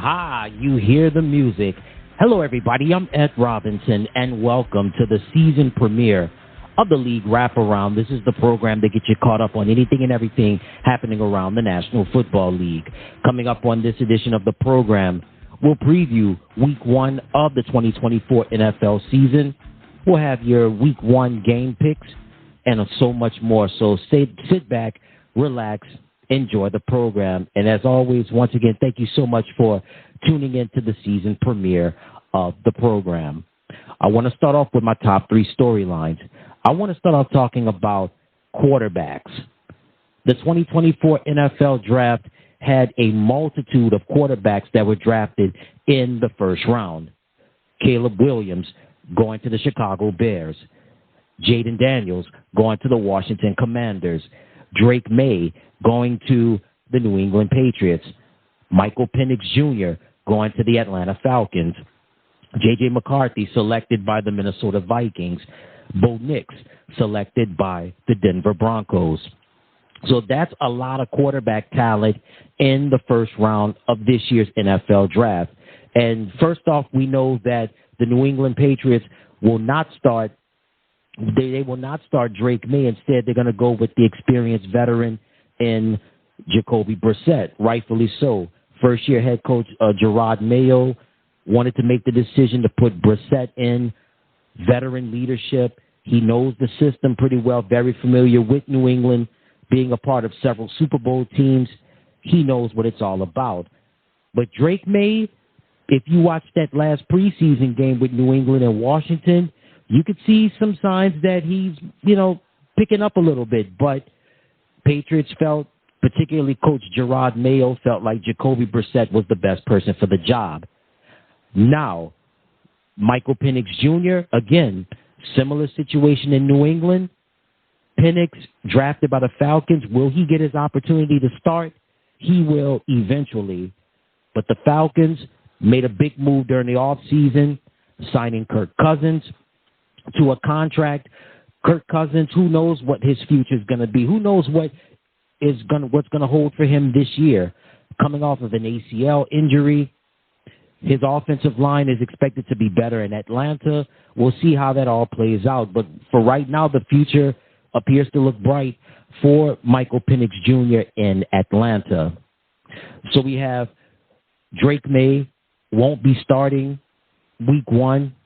Aha, you hear the music. Hello, everybody. I'm Ed Robinson, and welcome to the season premiere of the League Wraparound. This is the program that gets you caught up on anything and everything happening around the National Football League. Coming up on this edition of the program, we'll preview Week 1 of the 2024 NFL season. We'll have your Week 1 game picks and so much more. So sit back, relax, enjoy the program. And as always, once again, thank you so much for tuning in to the season premiere of the program. I want to start off with my top three storylines. I want to start off talking about quarterbacks. The 2024 NFL draft had a multitude of quarterbacks that were drafted in the first round. Caleb Williams going to the Chicago Bears. Jaden Daniels going to the Washington Commanders. Drake May going to the New England Patriots. Michael Penix Jr. going to the Atlanta Falcons. J.J. McCarthy selected by the Minnesota Vikings. Bo Nix selected by the Denver Broncos. So that's a lot of quarterback talent in the first round of this year's NFL draft. And first off, we know that the New England Patriots will not start. They will not start Drake May. Instead, they're going to go with the experienced veteran in Jacoby Brissett, rightfully so. First-year head coach Gerard Mayo wanted to make the decision to put Brissett in. Veteran leadership. He knows the system pretty well, very familiar with New England, being a part of several Super Bowl teams. He knows what it's all about. But Drake May, if you watch that last preseason game with New England and Washington, you could see some signs that he's, picking up a little bit. But Patriots felt, particularly Coach Gerard Mayo, felt like Jacoby Brissett was the best person for the job. Now, Michael Penix Jr., again, similar situation in New England. Penix, drafted by the Falcons, will he get his opportunity to start? He will eventually. But the Falcons made a big move during the offseason, signing Kirk Cousins to a contract. Kirk Cousins, who knows what his future is going to be? Who knows what's going to hold for him this year? Coming off of an ACL injury, his offensive line is expected to be better in Atlanta. We'll see how that all plays out. But for right now, the future appears to look bright for Michael Penix Jr. in Atlanta. So we have Drake May won't be starting Week 1.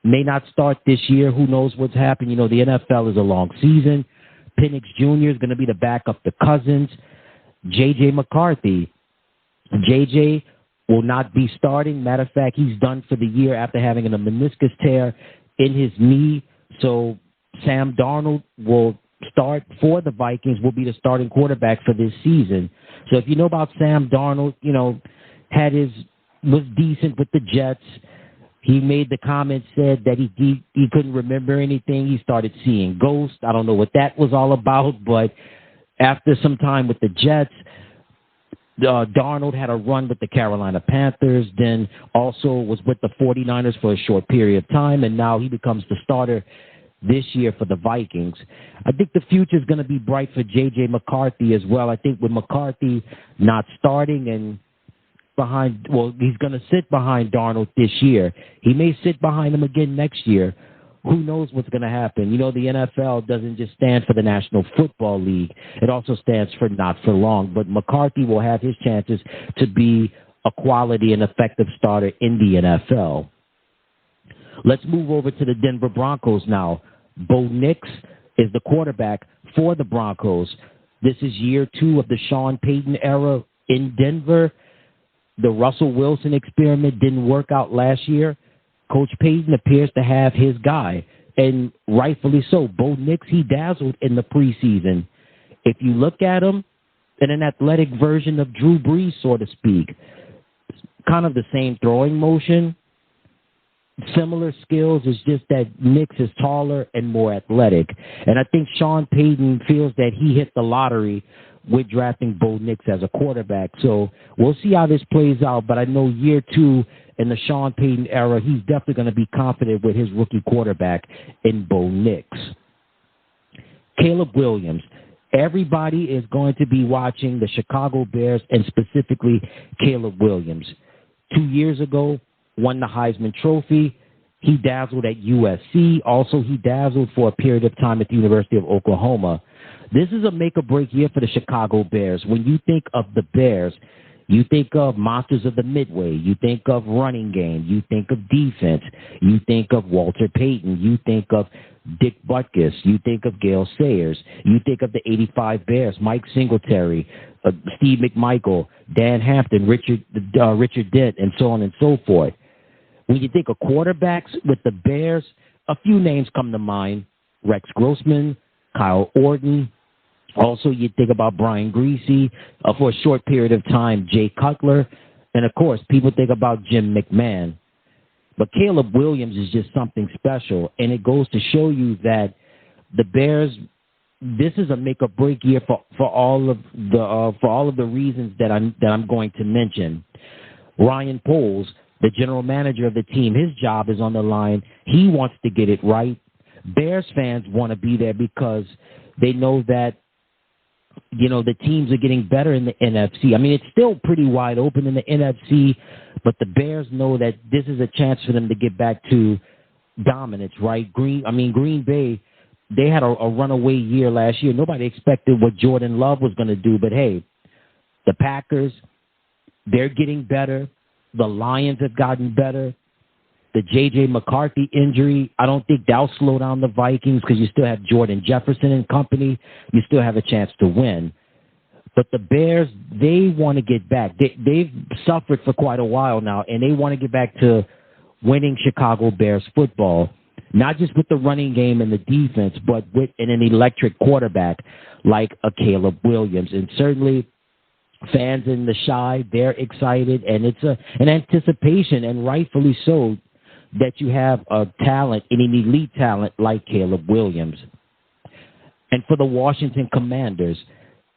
May not start this year. Who knows what's happening? The NFL is a long season. Penix Jr. is going to be the backup to Cousins. J.J. McCarthy. J.J. will not be starting. Matter of fact, he's done for the year after having a meniscus tear in his knee. So Sam Darnold will start for the Vikings, will be the starting quarterback for this season. So if you know about Sam Darnold, was decent with the Jets. He made the comment, said that he couldn't remember anything. He started seeing ghosts. I don't know what that was all about, but after some time with the Jets, Darnold had a run with the Carolina Panthers, then also was with the 49ers for a short period of time, and now he becomes the starter this year for the Vikings. I think the future is going to be bright for J.J. McCarthy as well. I think with McCarthy not starting and he's going to sit behind Darnold this year. He may sit behind him again next year. Who knows what's going to happen? The NFL doesn't just stand for the National Football League. It also stands for not for long. But McCarthy will have his chances to be a quality and effective starter in the NFL. Let's move over to the Denver Broncos now. Bo Nix is the quarterback for the Broncos. This is year 2 of the Sean Payton era in Denver. The Russell Wilson experiment didn't work out last year. Coach Payton appears to have his guy, and rightfully so. Bo Nix, he dazzled in the preseason. If you look at him in an athletic version of Drew Brees, so to speak, kind of the same throwing motion, similar skills. It's just that Nix is taller and more athletic. And I think Sean Payton feels that he hit the lottery with drafting Bo Nix as a quarterback. So we'll see how this plays out. But I know year 2 in the Sean Payton era, he's definitely going to be confident with his rookie quarterback in Bo Nix. Caleb Williams. Everybody is going to be watching the Chicago Bears and specifically Caleb Williams. 2 years ago, won the Heisman Trophy. He dazzled at USC. Also, he dazzled for a period of time at the University of Oklahoma. This is a make-or-break year for the Chicago Bears. When you think of the Bears, you think of monsters of the Midway. You think of running game. You think of defense. You think of Walter Payton. You think of Dick Butkus. You think of Gale Sayers. You think of the 85 Bears, Mike Singletary, Steve McMichael, Dan Hampton, Richard Dent, and so on and so forth. When you think of quarterbacks with the Bears, a few names come to mind. Rex Grossman, Kyle Orton. Also, you think about Brian Griese, for a short period of time, Jay Cutler. And, of course, people think about Jim McMahon. But Caleb Williams is just something special, and it goes to show you that the Bears, this is a make-or-break year for all of the reasons that I'm going to mention. Ryan Poles, the general manager of the team, his job is on the line. He wants to get it right. Bears fans want to be there because they know that, you know, the teams are getting better in the NFC. I mean, it's still pretty wide open in the NFC, but the Bears know that this is a chance for them to get back to dominance, right? Green Bay, they had a runaway year last year. Nobody expected what Jordan Love was going to do, but hey, the Packers, they're getting better. The Lions have gotten better. The J.J. McCarthy injury, I don't think that'll slow down the Vikings because you still have Jordan Jefferson and company. You still have a chance to win. But the Bears, they want to get back. They've suffered for quite a while now, and they want to get back to winning Chicago Bears football, not just with the running game and the defense, but with an electric quarterback like a Caleb Williams. And certainly fans in the Chi, they're excited, and it's an anticipation, and rightfully so, that you have a talent, an elite talent like Caleb Williams. And for the Washington Commanders,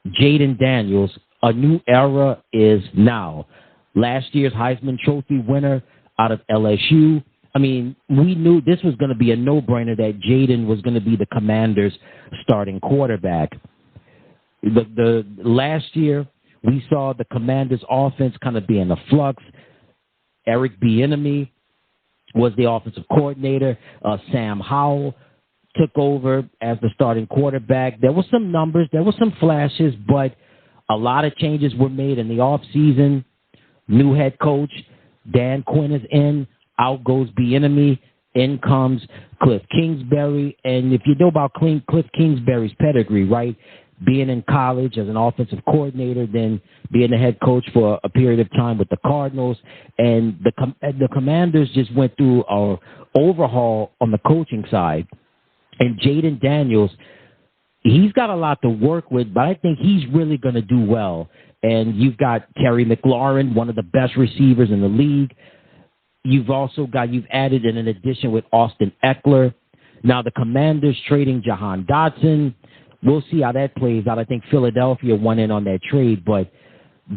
Jaden Daniels, a new era is now. Last year's Heisman Trophy winner out of LSU. I mean, we knew this was going to be a no-brainer that Jaden was going to be the Commanders' starting quarterback. The last year, we saw the Commanders' offense kind of be in a flux. Eric Bieniemy was the offensive coordinator. Sam Howell took over as the starting quarterback. There were some numbers, there were some flashes, but a lot of changes were made in the offseason. New head coach, Dan Quinn is in. Out goes Bieniemy. In comes Cliff Kingsbury. And if you know about Cliff Kingsbury's pedigree, right, being in college as an offensive coordinator, then being the head coach for a period of time with the Cardinals, and the Commanders just went through an overhaul on the coaching side. And Jaden Daniels, he's got a lot to work with, but I think he's really going to do well. And you've got Terry McLaurin, one of the best receivers in the league. You've added in an addition with Austin Eckler. Now the Commanders trading Jahan Dotson. We'll see how that plays out. I think Philadelphia won in on that trade, but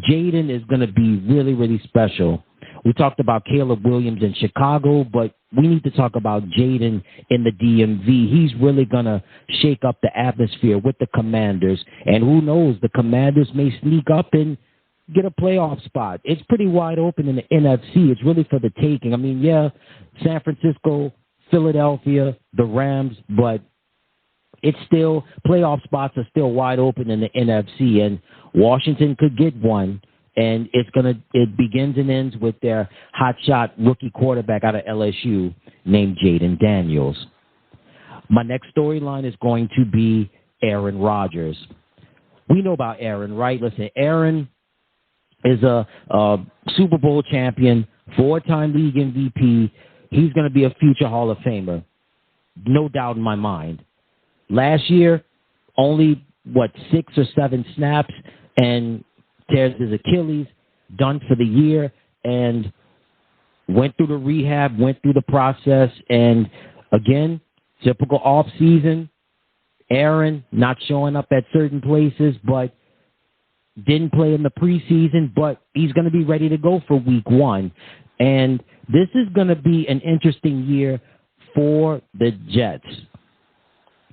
Jaden is going to be really, really special. We talked about Caleb Williams in Chicago, but we need to talk about Jaden in the DMV. He's really going to shake up the atmosphere with the Commanders, and who knows, the Commanders may sneak up and get a playoff spot. It's pretty wide open in the NFC. It's really for the taking. I mean, yeah, San Francisco, Philadelphia, the Rams, but it's still, playoff spots are still wide open in the NFC, and Washington could get one, and it begins and ends with their hotshot rookie quarterback out of LSU named Jaden Daniels. My next storyline is going to be Aaron Rodgers. We know about Aaron, right? Listen, Aaron is a Super Bowl champion, 4-time league MVP. He's going to be a future Hall of Famer. No doubt in my mind. Last year, only, 6 or 7 snaps, and tears his Achilles, done for the year, and went through the rehab, went through the process, and again, typical off-season. Aaron not showing up at certain places, but didn't play in the preseason, but he's going to be ready to go for week 1. And this is going to be an interesting year for the Jets.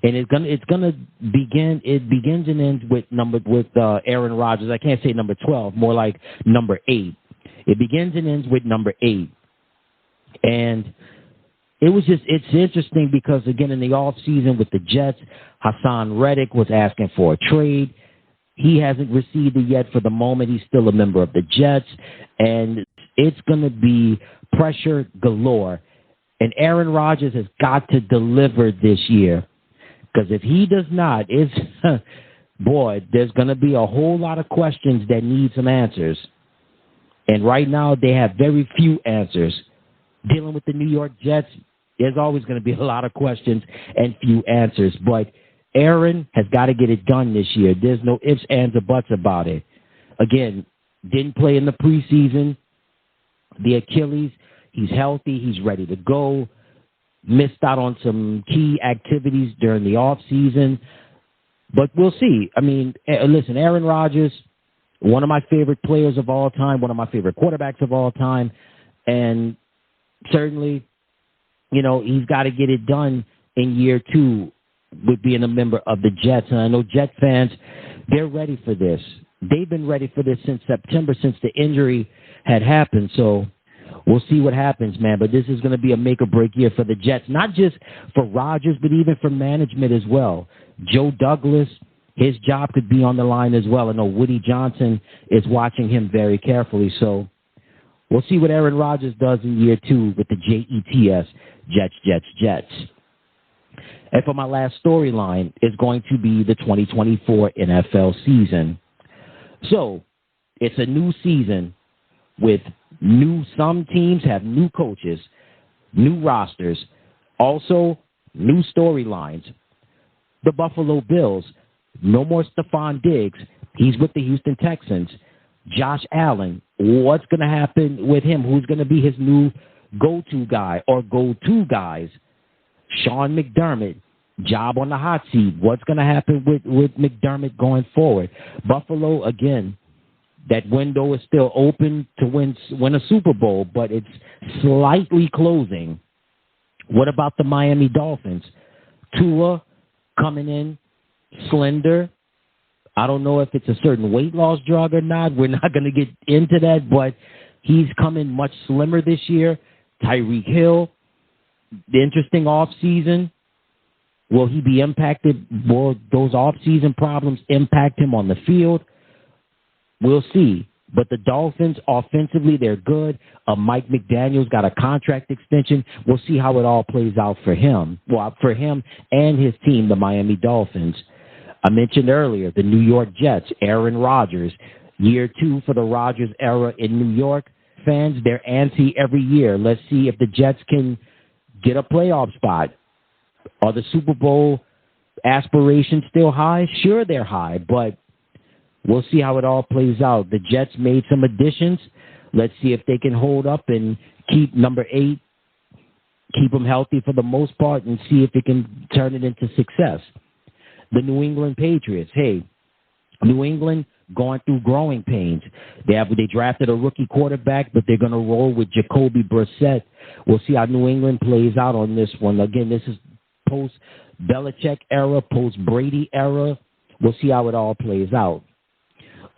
And it begins and ends with Aaron Rodgers. I can't say number 12, more like number 8. It begins and ends with number 8. And it's interesting because, again, in the offseason with the Jets, Hassan Reddick was asking for a trade. He hasn't received it yet for the moment. He's still a member of the Jets. And it's going to be pressure galore. And Aaron Rodgers has got to deliver this year. Because if he does not, boy, there's going to be a whole lot of questions that need some answers. And right now, they have very few answers. Dealing with the New York Jets, there's always going to be a lot of questions and few answers. But Aaron has got to get it done this year. There's no ifs, ands, or buts about it. Again, didn't play in the preseason. The Achilles, he's healthy. He's ready to go. Missed out on some key activities during the offseason. But we'll see. I mean, listen, Aaron Rodgers, one of my favorite players of all time, one of my favorite quarterbacks of all time. And certainly, he's got to get it done in year 2 with being a member of the Jets. And I know Jet fans, they're ready for this. They've been ready for this since September, since the injury had happened. So we'll see what happens, man. But this is going to be a make-or-break year for the Jets, not just for Rodgers, but even for management as well. Joe Douglas, his job could be on the line as well. I know Woody Johnson is watching him very carefully. So we'll see what Aaron Rodgers does in year 2 with the Jets, Jets. And for my last storyline is going to be the 2024 NFL season. So it's a new season with some teams have new coaches, new rosters, also new storylines. The Buffalo Bills, no more Stephon Diggs. He's with the Houston Texans. Josh Allen, what's going to happen with him? Who's going to be his new go-to guy or go-to guys? Sean McDermott, job on the hot seat. What's going to happen with McDermott going forward? Buffalo, again, that window is still open to win a Super Bowl, but it's slightly closing. What about the Miami Dolphins? Tua coming in slender. I don't know if it's a certain weight loss drug or not. We're not going to get into that, but he's coming much slimmer this year. Tyreek Hill, the interesting offseason. Will he be impacted? Will those offseason problems impact him on the field? We'll see. But the Dolphins, offensively, they're good. Mike McDaniel's got a contract extension. We'll see how it all plays out for him. Well, for him and his team, the Miami Dolphins. I mentioned earlier, the New York Jets, Aaron Rodgers. Year 2 for the Rodgers era in New York. Fans, they're antsy every year. Let's see if the Jets can get a playoff spot. Are the Super Bowl aspirations still high? Sure, they're high, but we'll see how it all plays out. The Jets made some additions. Let's see if they can hold up and keep number 8, keep them healthy for the most part, and see if it can turn it into success. The New England Patriots. Hey, New England going through growing pains. They drafted a rookie quarterback, but they're going to roll with Jacoby Brissett. We'll see how New England plays out on this one. Again, this is post-Belichick era, post-Brady era. We'll see how it all plays out.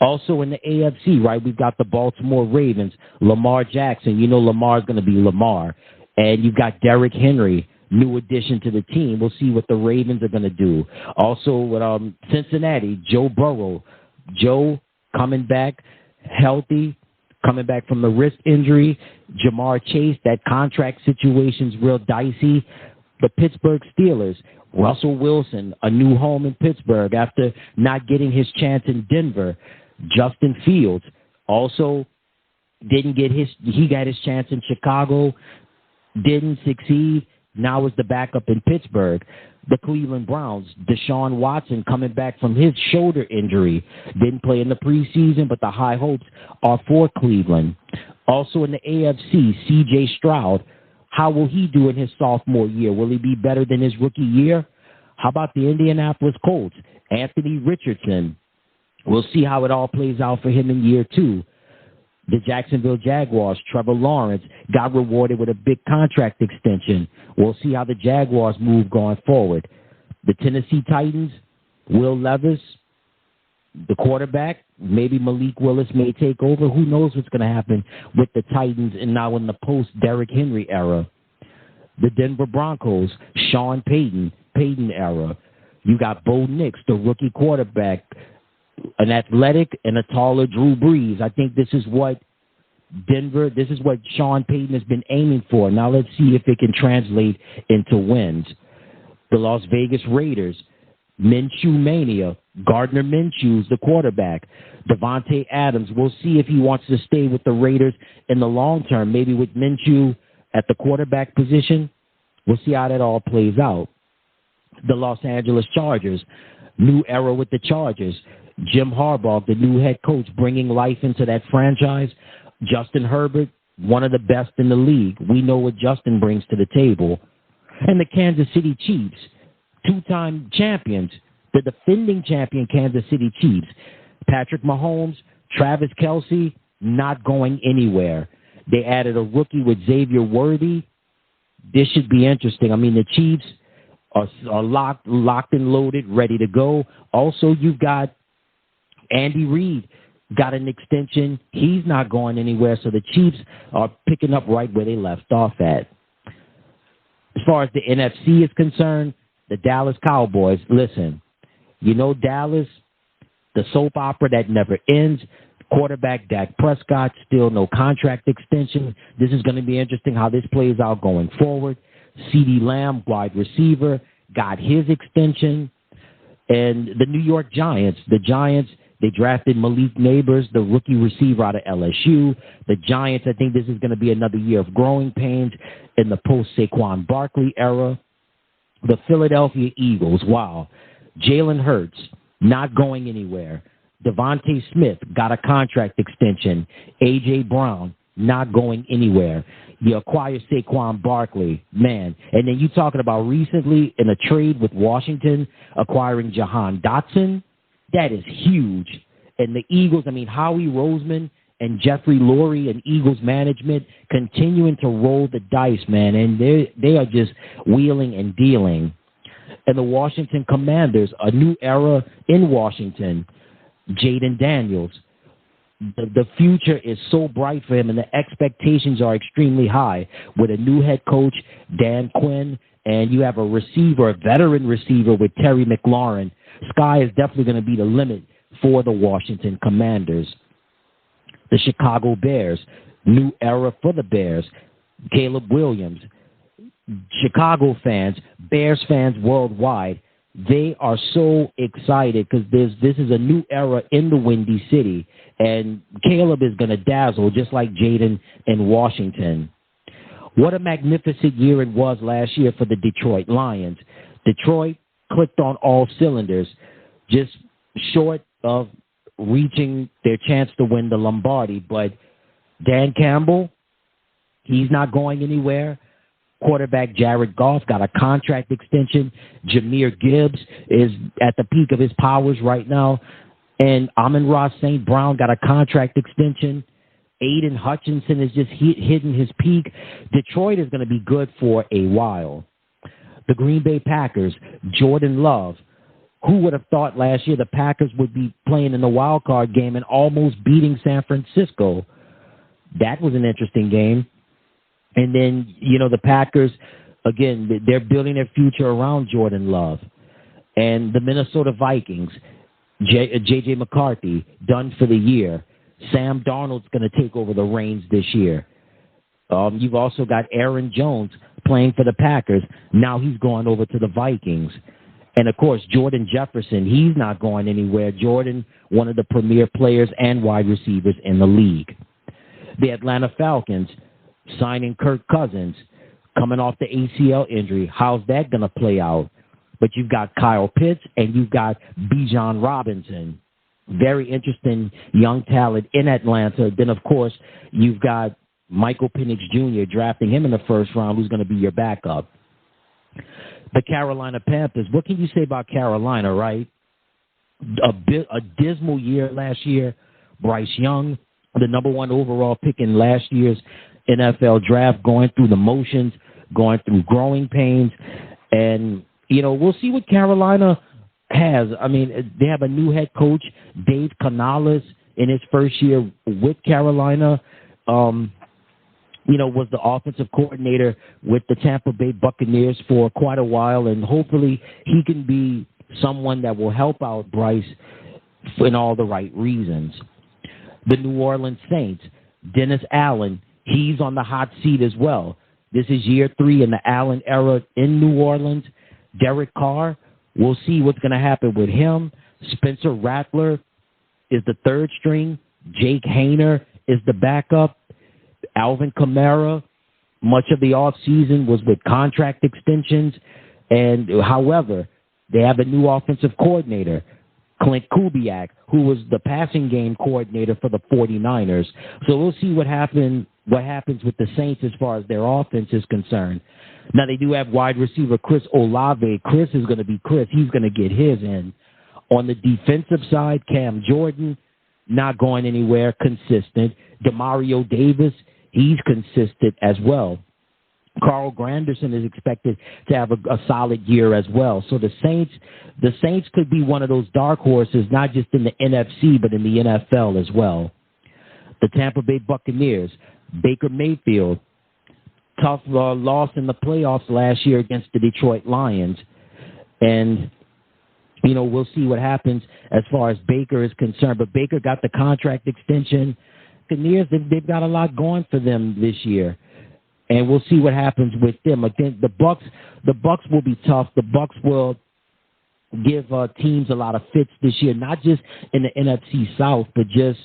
Also in the AFC, right, we've got the Baltimore Ravens, Lamar Jackson. You know Lamar's going to be Lamar. And you've got Derrick Henry, new addition to the team. We'll see what the Ravens are going to do. Also with Cincinnati, Joe Burrow. Joe coming back healthy, coming back from the wrist injury. Jamar Chase, that contract situation's real dicey. The Pittsburgh Steelers, Russell Wilson, a new home in Pittsburgh after not getting his chance in Denver. Justin Fields also he got his chance in Chicago, didn't succeed. Now is the backup in Pittsburgh. The Cleveland Browns, Deshaun Watson coming back from his shoulder injury. Didn't play in the preseason, but the high hopes are for Cleveland. Also in the AFC, C.J. Stroud. How will he do in his sophomore year? Will he be better than his rookie year? How about the Indianapolis Colts? Anthony Richardson. We'll see how it all plays out for him in year 2. The Jacksonville Jaguars, Trevor Lawrence, got rewarded with a big contract extension. We'll see how the Jaguars move going forward. The Tennessee Titans, Will Levis, the quarterback, maybe Malik Willis may take over. Who knows what's going to happen with the Titans and now in the post-Derrick Henry era. The Denver Broncos, Sean Payton era. You got Bo Nix, the rookie quarterback, an athletic and a taller Drew Brees. I think this is what Sean Payton has been aiming for. Now let's see if it can translate into wins. The Las Vegas Raiders, Minshew Mania. Gardner Minshew's the quarterback. Devontae Adams, we'll see if he wants to stay with the Raiders in the long term, maybe with Minshew at the quarterback position. We'll see how that all plays out. The Los Angeles Chargers, new era with the Chargers. Jim Harbaugh, the new head coach, bringing life into that franchise. Justin Herbert, one of the best in the league. We know what Justin brings to the table. And the Kansas City Chiefs, two-time champions, the defending champion Kansas City Chiefs. Patrick Mahomes, Travis Kelce, not going anywhere. They added a rookie with Xavier Worthy. This should be interesting. I mean, the Chiefs are locked and loaded, ready to go. Also, you've got Andy Reid, got an extension. He's not going anywhere, so the Chiefs are picking up right where they left off at. As far as the NFC is concerned, the Dallas Cowboys, listen, you know Dallas, the soap opera that never ends. Quarterback Dak Prescott, still no contract extension. This is going to be interesting how this plays out going forward. CeeDee Lamb, wide receiver, got his extension. And the New York Giants, they drafted Malik Neighbors, the rookie receiver out of LSU. The Giants, I think this is going to be another year of growing pains in the post-Saquon Barkley era. The Philadelphia Eagles, wow. Jalen Hurts, not going anywhere. Devontae Smith got a contract extension. A.J. Brown, not going anywhere. You acquire Saquon Barkley, man. And then you talking about recently in a trade with Washington, acquiring Jahan Dotson. That is huge. And the Eagles, I mean, Howie Roseman and Jeffrey Lurie and Eagles management continuing to roll the dice, man. And they are just wheeling and dealing. And the Washington Commanders, a new era in Washington. Jaden Daniels. The future is so bright for him, and the expectations are extremely high with a new head coach, Dan Quinn, and you have a receiver, a veteran receiver with Terry McLaurin. Sky is definitely going to be the limit for the Washington Commanders. The Chicago Bears, new era for the Bears. Caleb Williams. Chicago fans, Bears fans worldwide, they are so excited because this is a new era in the Windy City, and Caleb is going to dazzle just like Jaden in Washington. What a magnificent year it was last year for the Detroit Lions. Detroit clicked on all cylinders, just short of reaching their chance to win the Lombardi, but Dan Campbell, he's not going anywhere. Quarterback Jared Goff got a contract extension. Jahmyr Gibbs is at the peak of his powers right now. And Amon-Ra St. Brown got a contract extension. Aiden Hutchinson is just hitting his peak. Detroit is going to be good for a while. The Green Bay Packers, Jordan Love. Who would have thought last year the Packers would be playing in the wild card game and almost beating San Francisco? That was an interesting game. And then, you know, the Packers, again, they're building their future around Jordan Love. And the Minnesota Vikings, J.J. McCarthy, done for the year. Sam Darnold's going to take over the reins this year. You've also got Aaron Jones playing for the Packers. Now he's going over to the Vikings. And, of course, Jordan Jefferson, he's not going anywhere. Jordan, one of the premier players and wide receivers in the league. The Atlanta Falcons, signing Kirk Cousins, coming off the ACL injury. How's that going to play out? But you've got Kyle Pitts and you've got Bijan Robinson. Very interesting young talent in Atlanta. Then, of course, you've got Michael Penix Jr. drafting him in the first round, who's going to be your backup. The Carolina Panthers, what can you say about Carolina, right? A dismal year last year. Bryce Young, the number one overall pick in last year's NFL draft, going through the motions, going through growing pains. And, you know, we'll see what Carolina has. I mean, they have a new head coach, Dave Canales, in his first year with Carolina. Was the offensive coordinator with the Tampa Bay Buccaneers for quite a while, and hopefully he can be someone that will help out Bryce in all the right reasons. The New Orleans Saints, Dennis Allen, he's on the hot seat as well. This is year 3 in the Allen era in New Orleans. Derek Carr, we'll see what's going to happen with him. Spencer Rattler is the third string. Jake Hayner is the backup. Alvin Kamara, much of the offseason was with contract extensions. And however, they have a new offensive coordinator, Clint Kubiak, who was the passing game coordinator for the 49ers. So we'll see what happens with the Saints as far as their offense is concerned. Now, they do have wide receiver Chris Olave. Chris is going to be Chris. He's going to get his in. On the defensive side, Cam Jordan, not going anywhere, consistent. Demario Davis, he's consistent as well. Carl Granderson is expected to have a solid year as well. So the Saints could be one of those dark horses, not just in the NFC, but in the NFL as well. The Tampa Bay Buccaneers, Baker Mayfield, tough loss in the playoffs last year against the Detroit Lions. And, we'll see what happens as far as Baker is concerned. But Baker got the contract extension. Buccaneers, they've got a lot going for them this year. And we'll see what happens with them. Again, the Bucs will be tough. The Bucs will give teams a lot of fits this year, not just in the NFC South, but just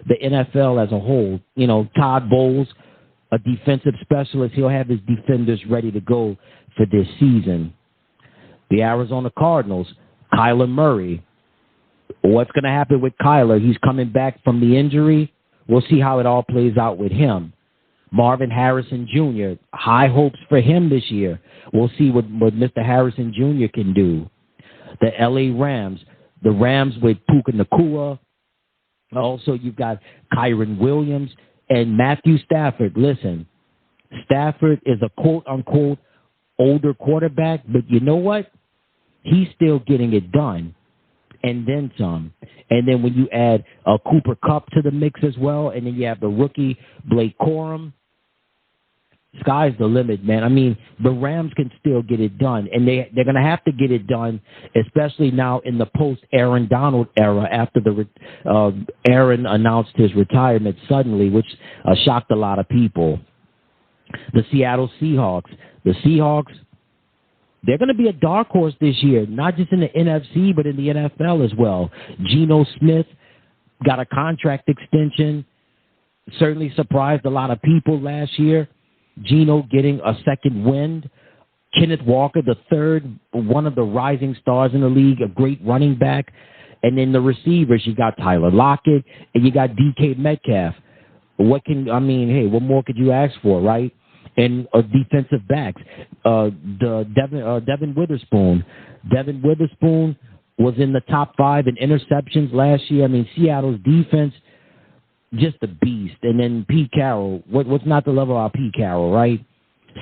the NFL as a whole. Todd Bowles, a defensive specialist, he'll have his defenders ready to go for this season. The Arizona Cardinals, Kyler Murray. What's going to happen with Kyler? He's coming back from the injury. We'll see how it all plays out with him. Marvin Harrison Jr., high hopes for him this year. We'll see what Mr. Harrison Jr. can do. The L.A. Rams, the Rams with Puka Nacua. Also, you've got Kyron Williams and Matthew Stafford. Listen, Stafford is a quote-unquote older quarterback, but you know what? He's still getting it done. And then some. And then when you add Cooper Kupp to the mix as well, and then you have the rookie Blake Corum, sky's the limit, man. I mean, the Rams can still get it done, and they're going to have to get it done, especially now in the post-Aaron Donald era after Aaron announced his retirement suddenly, which shocked a lot of people. The Seattle Seahawks. The Seahawks, they're going to be a dark horse this year, not just in the NFC, but in the NFL as well. Geno Smith got a contract extension. Certainly surprised a lot of people last year. Geno getting a second wind. Kenneth Walker, the third, one of the rising stars in the league, a great running back. And then the receivers, you got Tyler Lockett and you got DK Metcalf. What more could you ask for, right? And defensive backs, Devin Witherspoon. Devin Witherspoon was in the top 5 in interceptions last year. I mean, Seattle's defense, just a beast. And then Pete Carroll. What's not to love about Pete Carroll, right?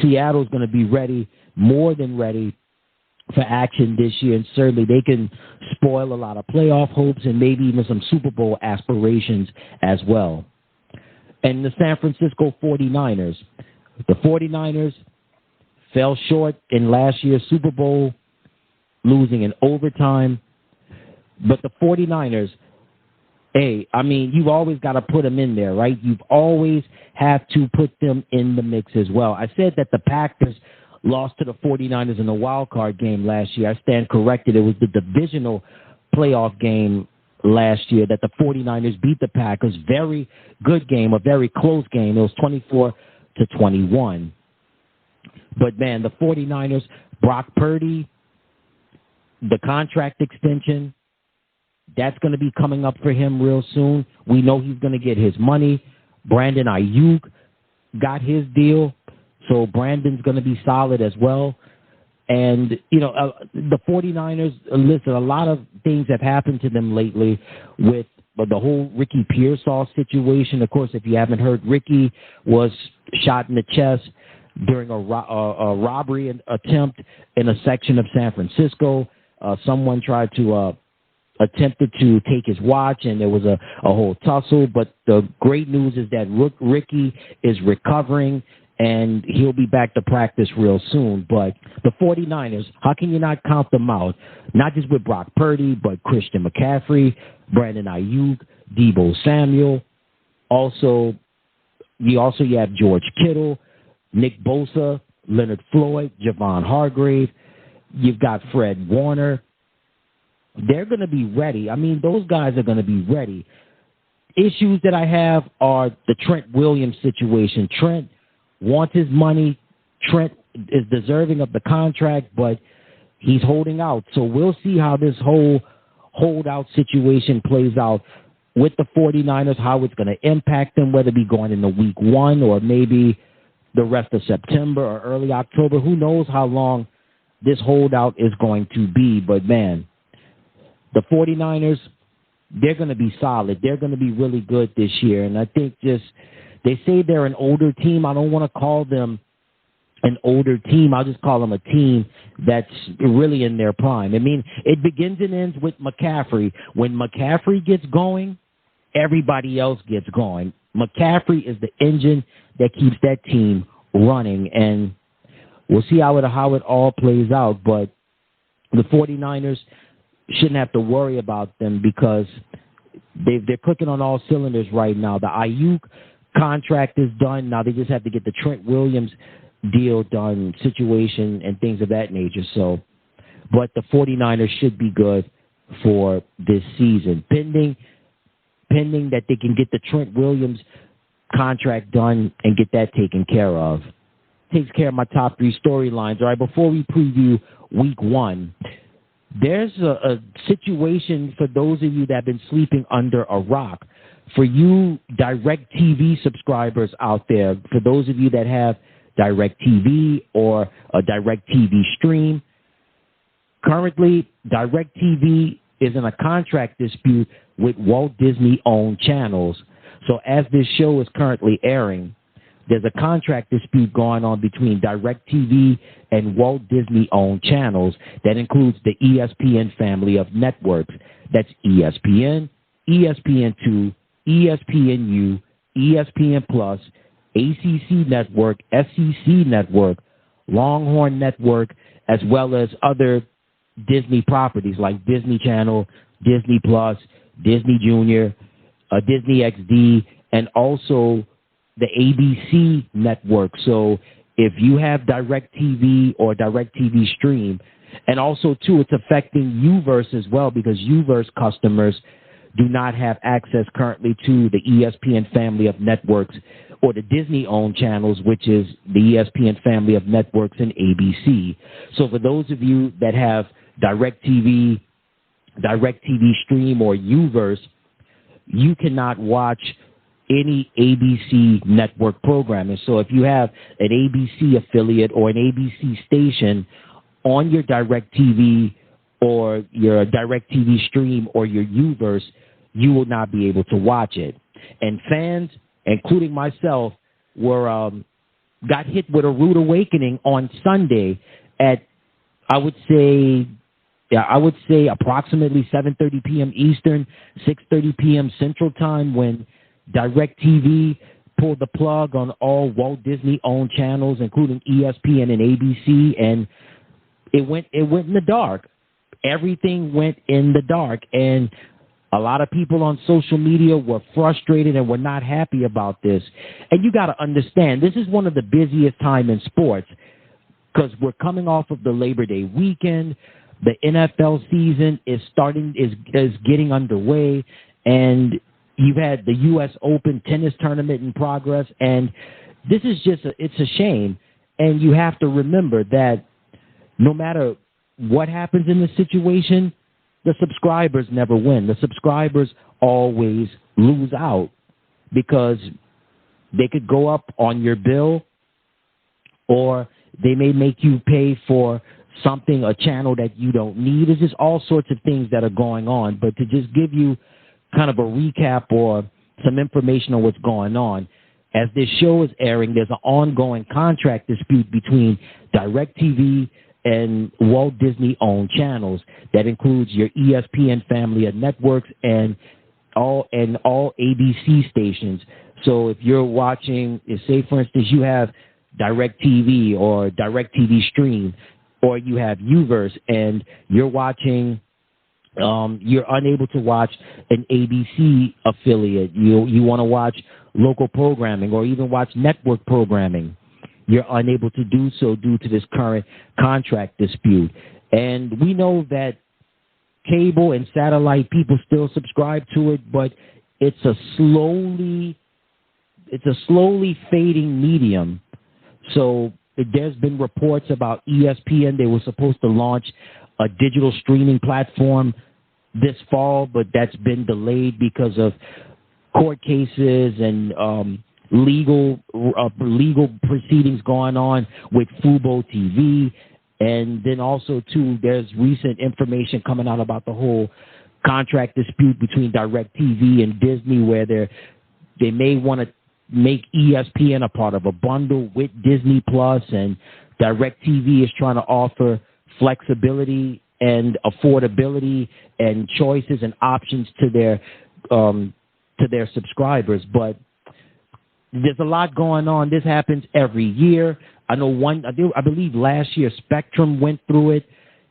Seattle's going to be ready, more than ready, for action this year. And certainly they can spoil a lot of playoff hopes and maybe even some Super Bowl aspirations as well. And the San Francisco 49ers. The 49ers fell short in last year's Super Bowl, losing in overtime. But the 49ers, you've always got to put them in there, right? You've always have to put them in the mix as well. I said that the Packers lost to the 49ers in the wild card game last year. I stand corrected. It was the divisional playoff game last year that the 49ers beat the Packers. Very good game, a very close game. It was 24-21. But, man, the 49ers, Brock Purdy, the contract extension, that's going to be coming up for him real soon. We know he's going to get his money. Brandon Ayuk got his deal, so Brandon's going to be solid as well. And, the 49ers, listen, a lot of things have happened to them lately with the whole Ricky Pearsall situation. Of course, if you haven't heard, Ricky was shot in the chest during a robbery attempt in a section of San Francisco. Someone tried to attempted to take his watch, and there was a whole tussle. But the great news is that Ricky is recovering, and he'll be back to practice real soon. But the 49ers, how can you not count them out? Not just with Brock Purdy, but Christian McCaffrey, Brandon Ayuk, Deebo Samuel. You have George Kittle, Nick Bosa, Leonard Floyd, Javon Hargrave. You've got Fred Warner. They're going to be ready. I mean, those guys are going to be ready. Issues that I have are the Trent Williams situation. Trent wants his money. Trent is deserving of the contract, but he's holding out. So we'll see how this whole holdout situation plays out with the 49ers, how it's going to impact them, whether it be going into week 1 or maybe the rest of September or early October. Who knows how long this holdout is going to be. But, man, the 49ers, they're going to be solid. They're going to be really good this year. And I think they say they're an older team. I don't want to call them an older team. I'll just call them a team that's really in their prime. I mean, it begins and ends with McCaffrey. When McCaffrey gets going, everybody else gets going. McCaffrey is the engine that keeps that team running. And we'll see how it all plays out. But the 49ers shouldn't have to worry about them because they're clicking on all cylinders right now. The Ayuk contract is done. Now they just have to get the Trent Williams deal done, situation, and things of that nature. But the 49ers should be good for this season, pending that they can get the Trent Williams contract done and get that taken care of. Takes care of my top 3 storylines. All right, before we preview week 1, there's a situation for those of you that have been sleeping under a rock. For you DirecTV subscribers out there, for those of you that have DirecTV or a DirecTV stream, currently DirecTV is in a contract dispute with Walt Disney-owned channels. So as this show is currently airing, there's a contract dispute going on between DirecTV and Walt Disney-owned channels that includes the ESPN family of networks. That's ESPN, ESPN2, ESPNU, ESPN Plus, ACC Network, SEC Network, Longhorn Network, as well as other Disney properties like Disney Channel, Disney Plus, Disney Junior, Disney XD, and also the ABC network. So if you have DirecTV or DirecTV Stream, and also, too, it's affecting Uverse as well because Uverse customers do not have access currently to the ESPN family of networks or the Disney-owned channels, which is the ESPN family of networks and ABC. So for those of you that have DirecTV Stream, or Uverse, you cannot watch any ABC network programming. So if you have an ABC affiliate or an ABC station on your DirecTV or your DirecTV Stream or your Uverse, you will not be able to watch it. And fans, including myself, got hit with a rude awakening on Sunday at, I would say approximately 7:30 p.m. Eastern, 6:30 p.m. Central Time, when DirecTV pulled the plug on all Walt Disney-owned channels, including ESPN and ABC, and it went in the dark. Everything went in the dark, and a lot of people on social media were frustrated and were not happy about this. And you got to understand, this is one of the busiest time in sports because we're coming off of the Labor Day weekend. The NFL season is getting underway, and you've had the U.S. Open tennis tournament in progress, and this is it's a shame. And you have to remember that no matter what happens in the situation, the subscribers never win. The subscribers always lose out because they could go up on your bill, or they may make you pay for something, a channel that you don't need. It's just all sorts of things that are going on. But to just give you kind of a recap or some information on what's going on, as this show is airing, there's an ongoing contract dispute between DirecTV and Walt Disney owned channels. That includes your ESPN family of networks and all ABC stations. So if you're watching, say for instance you have DirecTV or DirecTV Stream, or you have Uverse and you're watching, you're unable to watch an ABC affiliate, you want to watch local programming or even watch network programming, you're unable to do so due to this current contract dispute. And we know that cable and satellite people still subscribe to it, but it's a slowly fading medium. So there's been reports about ESPN. They were supposed to launch a digital streaming platform this fall, but that's been delayed because of court cases and legal proceedings going on with Fubo TV. And then also, too, there's recent information coming out about the whole contract dispute between DirecTV and Disney, where they may want to make ESPN a part of a bundle with Disney Plus, and DirecTV is trying to offer flexibility and affordability and choices and options to their subscribers. But there's a lot going on. This happens every year. I believe last year Spectrum went through it,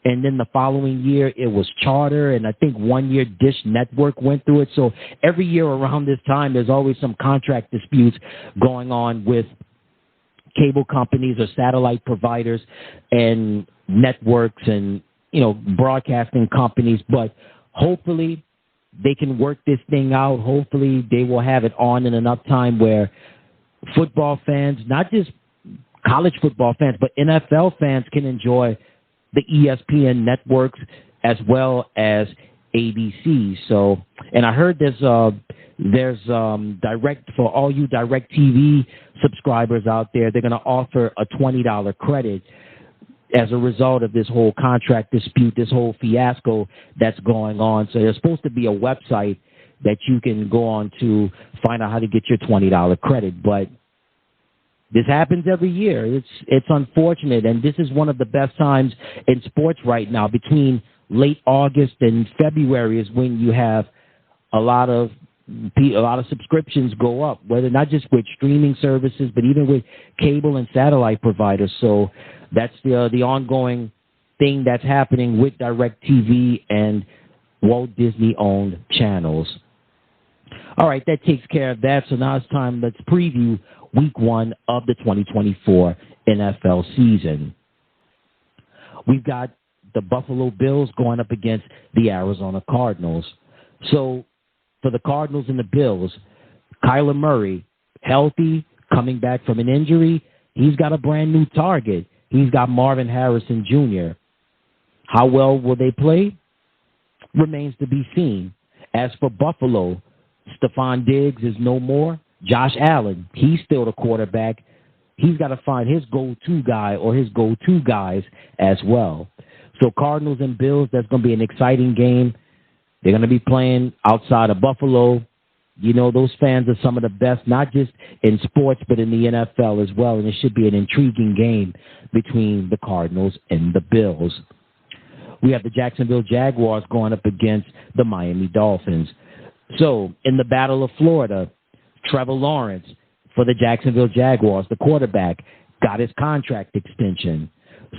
and then the following year it was Charter, and I think 1 year Dish Network went through it. So every year around this time, there's always some contract disputes going on with cable companies or satellite providers and networks and, broadcasting companies. But hopefully they can work this thing out. Hopefully they will have it on in enough time where football fans, not just college football fans, but NFL fans can enjoy the ESPN networks as well as ABC. So, and I heard there's for all you DirecTV subscribers out there, they're going to offer a $20 credit as a result of this whole contract dispute, this whole fiasco that's going on. So there's supposed to be a website that you can go on to find out how to get your $20 credit, but this happens every year. It's unfortunate, and this is one of the best times in sports right now. Between late August and February is when you have a lot of subscriptions go up, whether not just with streaming services, but even with cable and satellite providers. So that's the ongoing thing that's happening with DirecTV and Walt Disney-owned channels. All right, that takes care of that. So now it's time. Let's preview Week 1 of the 2024 NFL season. We've got the Buffalo Bills going up against the Arizona Cardinals. So for the Cardinals and the Bills, Kyler Murray, healthy, coming back from an injury. He's got a brand new target. He's got Marvin Harrison Jr. How well will they play? Remains to be seen. As for Buffalo, Stephon Diggs is no more. Josh Allen, he's still the quarterback. He's got to find his go-to guy or his go-to guys as well. So Cardinals and Bills, that's going to be an exciting game. They're going to be playing outside of Buffalo. Those fans are some of the best, not just in sports, but in the NFL as well. And it should be an intriguing game between the Cardinals and the Bills. We have the Jacksonville Jaguars going up against the Miami Dolphins. So in the Battle of Florida, Trevor Lawrence for the Jacksonville Jaguars, the quarterback, got his contract extension.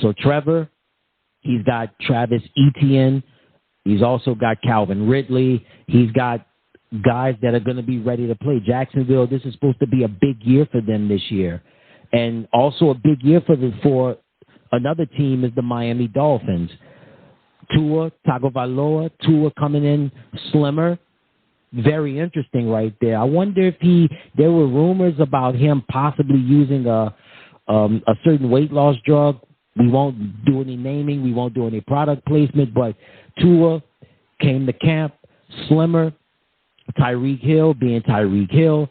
So Trevor, he's got Travis Etienne. He's also got Calvin Ridley. He's got guys that are going to be ready to play. Jacksonville, this is supposed to be a big year for them this year. And also a big year for another team is the Miami Dolphins. Tua Tagovailoa, Tua coming in slimmer. Very interesting right there. I wonder if there were rumors about him possibly using a certain weight loss drug. We won't do any naming. We won't do any product placement, but Tua came to camp slimmer. Tyreek Hill being Tyreek Hill.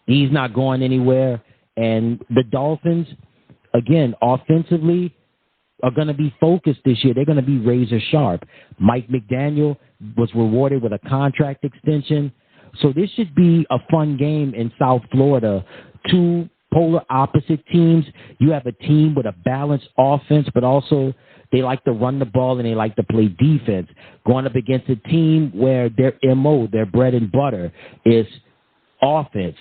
He's not going anywhere. And the Dolphins, again, offensively, are going to be focused this year. They're going to be razor sharp. Mike McDaniel was rewarded with a contract extension. So this should be a fun game in South Florida. Two polar opposite teams. You have a team with a balanced offense, but also they like to run the ball and they like to play defense. Going up against a team where their MO, their bread and butter, is offense,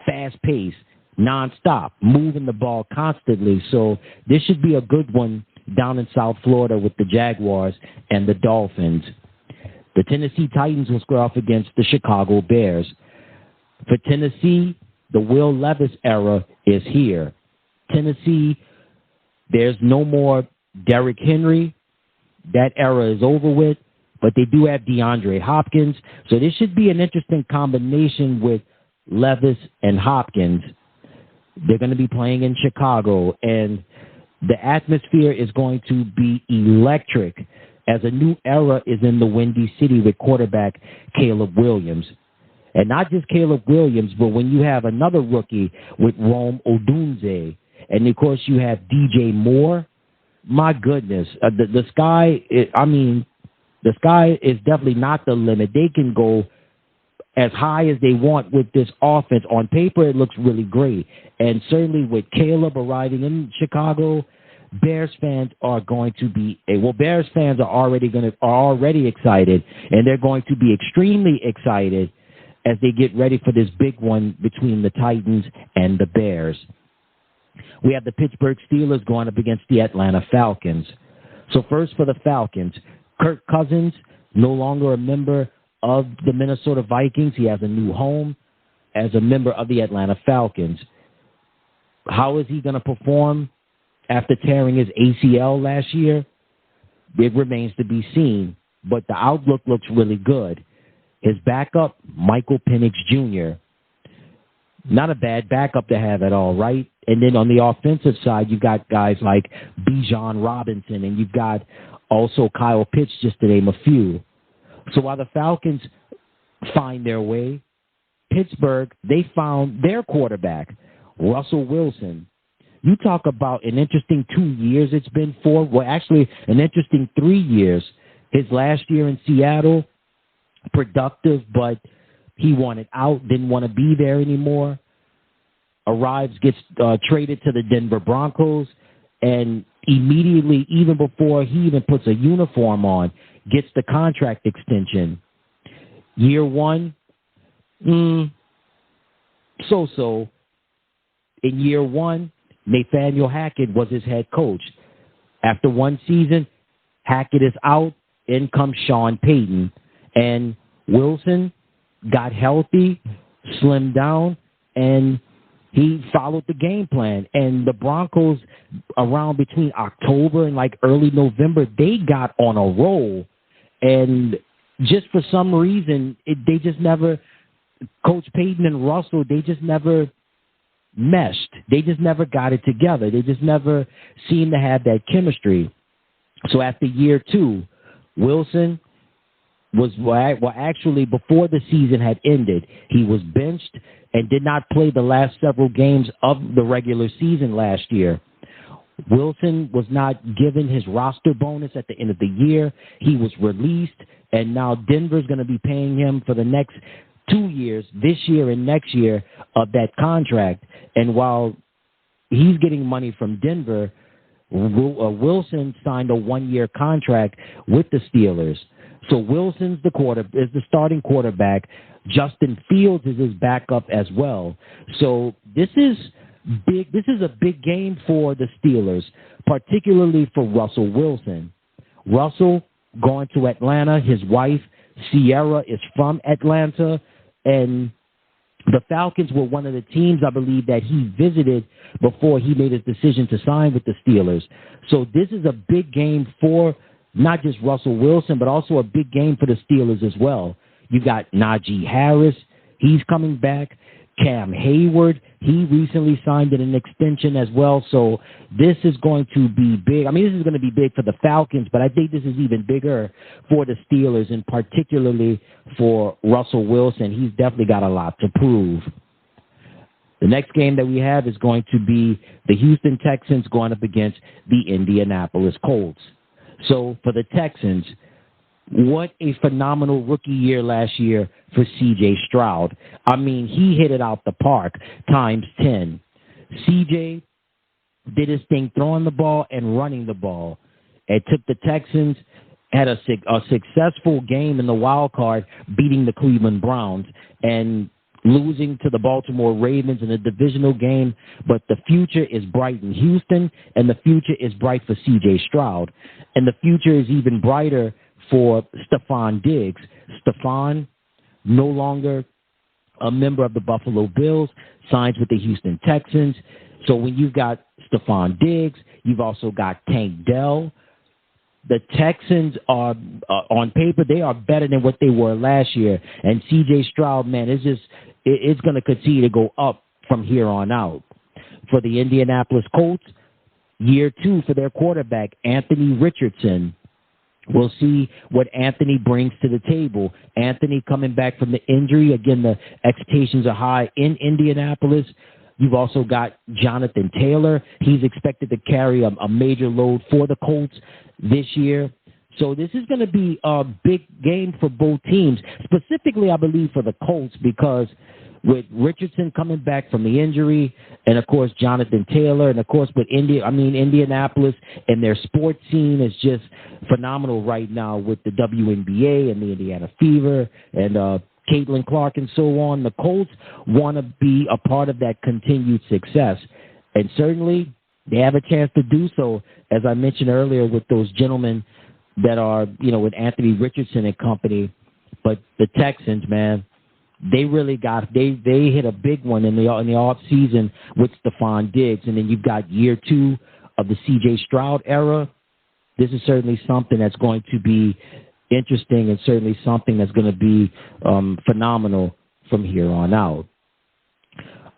fast-paced, nonstop, moving the ball constantly. So this should be a good one down in South Florida with the Jaguars and the Dolphins. The Tennessee Titans will square off against the Chicago Bears. For Tennessee, the Will Levis era is here. Tennessee, there's no more Derrick Henry. That era is over with, but they do have DeAndre Hopkins. So this should be an interesting combination with Levis and Hopkins. They're going to be playing in Chicago, and the atmosphere is going to be electric as a new era is in the Windy City with quarterback Caleb Williams. And not just Caleb Williams, but when you have another rookie with Rome Odunze, and of course you have DJ Moore, my goodness, the sky is definitely not the limit. They can go as high as they want with this offense. On paper, it looks really great. And certainly with Caleb arriving in Chicago, Bears fans are going to be Bears fans are already excited, and they're going to be extremely excited as they get ready for this big one between the Titans and the Bears. We have the Pittsburgh Steelers going up against the Atlanta Falcons. So first for the Falcons, Kirk Cousins, no longer a member of the Minnesota Vikings. He has a new home as a member of the Atlanta Falcons. How is he going to perform after tearing his ACL last year? It remains to be seen, but the outlook looks really good. His backup, Michael Penix Jr., not a bad backup to have at all, right? And then on the offensive side, you've got guys like Bijan Robinson, and you've got also Kyle Pitts, just to name a few. So while the Falcons find their way, Pittsburgh, they found their quarterback, Russell Wilson. You talk about an interesting 2 years it's been for. Well, actually, an interesting 3 years. His last year in Seattle, productive, but he wanted out, didn't want to be there anymore. Arrives, gets traded to the Denver Broncos, and immediately, even before he even puts a uniform on, gets the contract extension. Year one, so-so. In year one, Nathaniel Hackett was his head coach. After one season, Hackett is out. In comes Sean Payton. And Wilson got healthy, slimmed down, and he followed the game plan. And the Broncos, around between October and like early November, they got on a roll. And just for some reason, they just never, Coach Payton and Russell, they just never meshed. They just never got it together. They just never seemed to have that chemistry. So after year two, Wilson was, actually before the season had ended, he was benched and did not play the last several games of the regular season last year. Wilson was not given his roster bonus at the end of the year. He was released, and now Denver's going to be paying him for the next 2 years, this year and next year, of that contract. And while he's getting money from Denver, Wilson signed a 1-year contract with the Steelers. So Wilson's is the starting quarterback. Justin Fields is his backup as well. So this is big. This is a big game for the Steelers, particularly for Russell Wilson. Russell going to Atlanta. His wife, Sierra, is from Atlanta. And the Falcons were one of the teams, I believe, that he visited before he made his decision to sign with the Steelers. So this is a big game for not just Russell Wilson, but also a big game for the Steelers as well. You got Najee Harris. He's coming back. Cam Hayward, he recently signed an extension as well. So this is going to be big. I mean, this is going to be big for the Falcons, but I think this is even bigger for the Steelers, and particularly for Russell Wilson. He's definitely got a lot to prove. The next game that we have is going to be the Houston Texans going up against the Indianapolis Colts. So for the Texans, what a phenomenal rookie year last year for C.J. Stroud. I mean, he hit it out the park times 10. CJ did his thing throwing the ball and running the ball. It took the Texans, had a successful game in the wild card, beating the Cleveland Browns and losing to the Baltimore Ravens in a divisional game. But the future is bright in Houston, and the future is bright for C.J. Stroud. And the future is even brighter for Stephon Diggs. Stephon, no longer a member of the Buffalo Bills, signs with the Houston Texans. So when you've got Stephon Diggs, you've also got Tank Dell. The Texans are, on paper, they are better than what they were last year. And C.J. Stroud, man, it's going to continue to go up from here on out. For the Indianapolis Colts, year 2 for their quarterback, Anthony Richardson. We'll see what Anthony brings to the table. Anthony coming back from the injury. Again, the expectations are high in Indianapolis. You've also got Jonathan Taylor. He's expected to carry a major load for the Colts this year. So this is going to be a big game for both teams, specifically, I believe, for the Colts, because with Richardson coming back from the injury, and, of course, Jonathan Taylor, and, of course, with Indianapolis and their sports scene is just phenomenal right now with the WNBA and the Indiana Fever and Caitlin Clark and so on. The Colts want to be a part of that continued success, and certainly they have a chance to do so, as I mentioned earlier, with those gentlemen that are, with Anthony Richardson and company. But the Texans, man, they really they hit a big one in the off season with Stephon Diggs, and then you've got year 2 of the C.J. Stroud era. This is certainly something that's going to be interesting, and certainly something that's going to be phenomenal from here on out.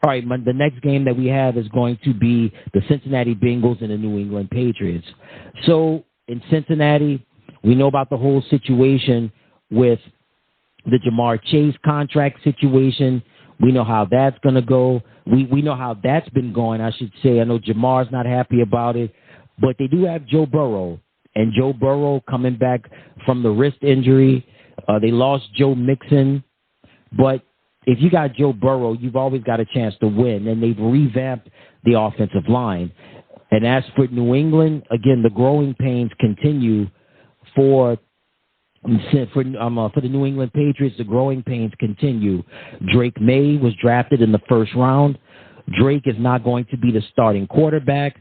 All right, the next game that we have is going to be the Cincinnati Bengals and the New England Patriots. So in Cincinnati, we know about the whole situation with the Jamar Chase contract situation. We know how that's going to go. We know how that's been going, I should say. I know Jamar's not happy about it, but they do have Joe Burrow. And Joe Burrow coming back from the wrist injury. They lost Joe Mixon. But if you got Joe Burrow, you've always got a chance to win. And they've revamped the offensive line. And as for New England, again, the growing pains continue for the New England Patriots. The growing pains continue. Drake May was drafted in the first round. Drake is not going to be the starting quarterback.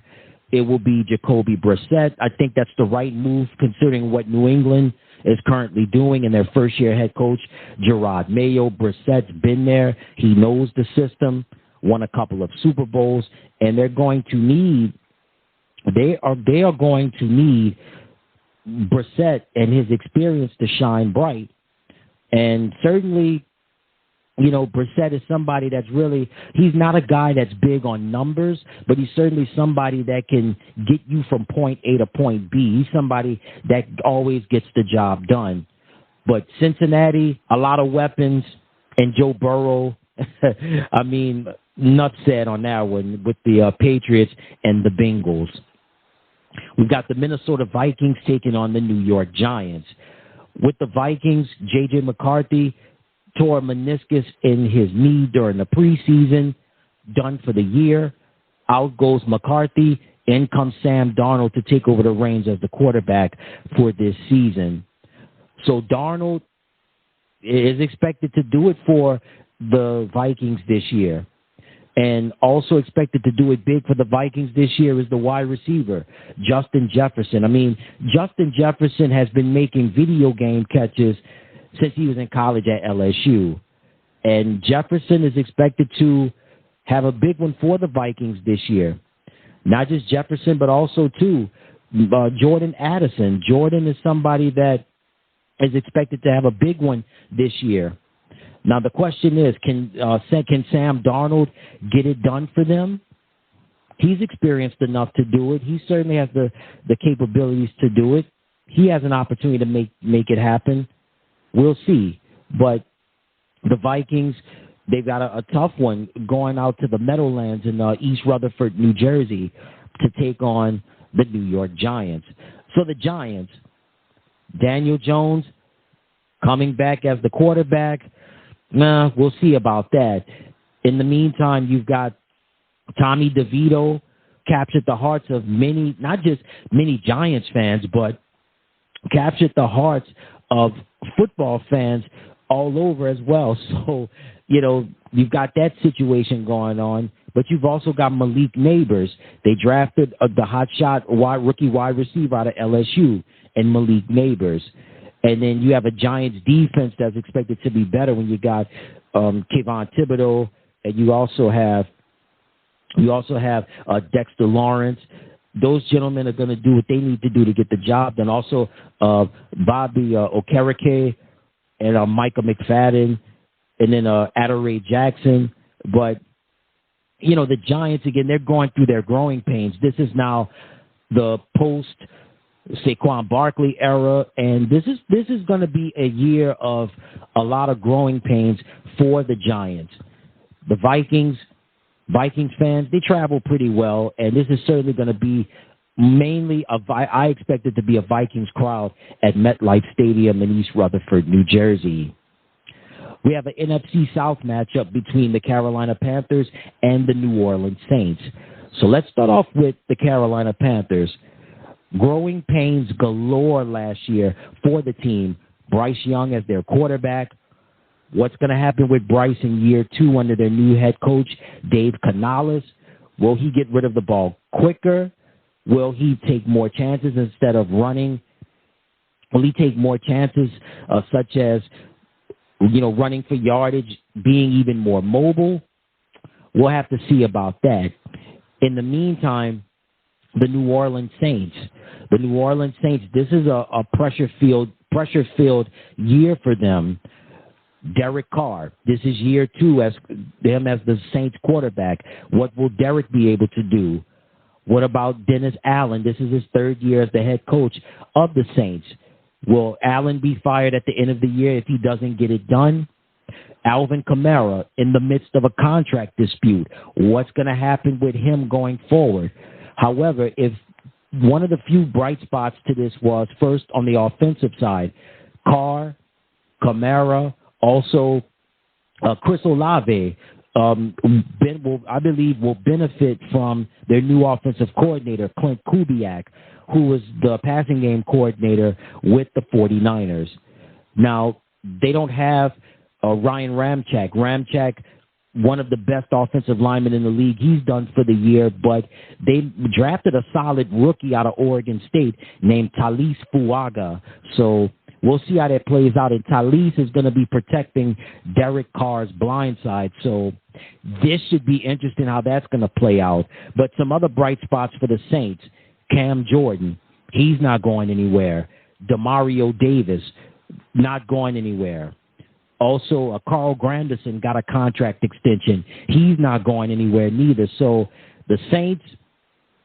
It will be Jacoby Brissett. I think that's the right move considering what New England is currently doing, and their first-year head coach, Gerard Mayo. Brissett's been there. He knows the system, won a couple of Super Bowls, and they are going to need Brissett and his experience to shine bright. And certainly, Brissett is somebody that's he's not a guy that's big on numbers, but he's certainly somebody that can get you from point A to point B. He's somebody that always gets the job done. But Cincinnati, a lot of weapons, and Joe Burrow, I mean, nuts said on that one with the Patriots and the Bengals. We've got the Minnesota Vikings taking on the New York Giants. With the Vikings, J.J. McCarthy tore a meniscus in his knee during the preseason, done for the year. Out goes McCarthy. In comes Sam Darnold to take over the reins as the quarterback for this season. So Darnold is expected to do it for the Vikings this year. And also expected to do it big for the Vikings this year is the wide receiver, Justin Jefferson. I mean, Justin Jefferson has been making video game catches since he was in college at LSU. And Jefferson is expected to have a big one for the Vikings this year. Not just Jefferson, but also, too, Jordan Addison. Jordan is somebody that is expected to have a big one this year. Now, the question is, can Sam Darnold get it done for them? He's experienced enough to do it. He certainly has the capabilities to do it. He has an opportunity to make it happen. We'll see. But the Vikings, they've got a tough one going out to the Meadowlands in East Rutherford, New Jersey, to take on the New York Giants. So the Giants, Daniel Jones coming back as the quarterback. We'll see about that. In the meantime, you've got Tommy DeVito captured the hearts of many, not just many Giants fans, but captured the hearts of football fans all over as well. So, you've got that situation going on, but you've also got Malik Neighbors. They drafted the hotshot rookie wide receiver out of LSU, and Malik Neighbors. And then you have a Giants defense that's expected to be better when you got Kayvon Thibodeau, and you also have Dexter Lawrence. Those gentlemen are going to do what they need to do to get the job done. Also, Bobby Okereke and Micah McFadden, and then Adoree Jackson. But, the Giants, again, they're going through their growing pains. This is now the post-Saquon Barkley era, and this is going to be a year of a lot of growing pains for the Giants. The Vikings fans, they travel pretty well, and this is certainly going to be mainly I expect it to be a Vikings crowd at MetLife Stadium in East Rutherford, New Jersey. We have an NFC South matchup between the Carolina Panthers and the New Orleans Saints. So let's start off with the Carolina Panthers. Growing pains galore last year for the team. Bryce Young as their quarterback. What's going to happen with Bryce in year 2 under their new head coach, Dave Canales? Will he get rid of the ball quicker? Will he take more chances instead of running? Will he take more chances such as, running for yardage, being even more mobile? We'll have to see about that. In the meantime, the New Orleans Saints. This is a pressure-filled year for them. Derek Carr, this is year 2 as the Saints quarterback. What will Derek be able to do? What about Dennis Allen? This is his 3rd year as the head coach of the Saints. Will Allen be fired at the end of the year if he doesn't get it done? Alvin Kamara in the midst of a contract dispute. What's going to happen with him going forward? However, if one of the few bright spots to this was first on the offensive side, Carr, Kamara, also Chris Olave, I believe will benefit from their new offensive coordinator, Clint Kubiak, who was the passing game coordinator with the 49ers. Now, they don't have Ryan Ramczyk. Ramczyk, one of the best offensive linemen in the league. He's done for the year, but they drafted a solid rookie out of Oregon State named Talis Fuaga. So we'll see how that plays out. And Talis is going to be protecting Derek Carr's blind side. So this should be interesting how that's going to play out. But some other bright spots for the Saints. Cam Jordan, he's not going anywhere. Demario Davis, not going anywhere. Also, Carl Granderson got a contract extension. He's not going anywhere neither. So the Saints,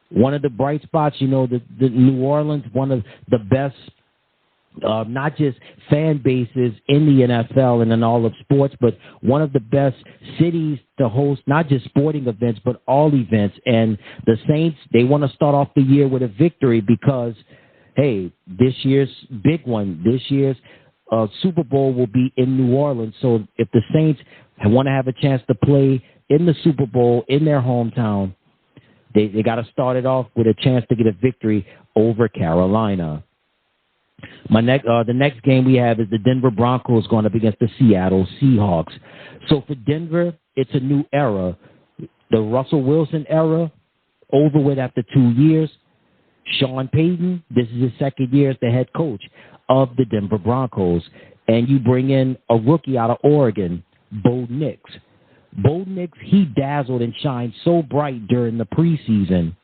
one of the bright spots, the New Orleans, one of the best, not just fan bases in the NFL and in all of sports, but one of the best cities to host not just sporting events, but all events. And the Saints, they want to start off the year with a victory because, hey, this year's big one, this year's Super Bowl will be in New Orleans. So if the Saints want to have a chance to play in the Super Bowl in their hometown, they got to start it off with a chance to get a victory over Carolina. The next game we have is the Denver Broncos going up against the Seattle Seahawks. So for Denver, it's a new era. The Russell Wilson era, over with after 2 years. Sean Payton, this is his 2nd year as the head coach of the Denver Broncos. And you bring in a rookie out of Oregon, Bo Nix. Bo Nix, he dazzled and shined so bright during the preseason.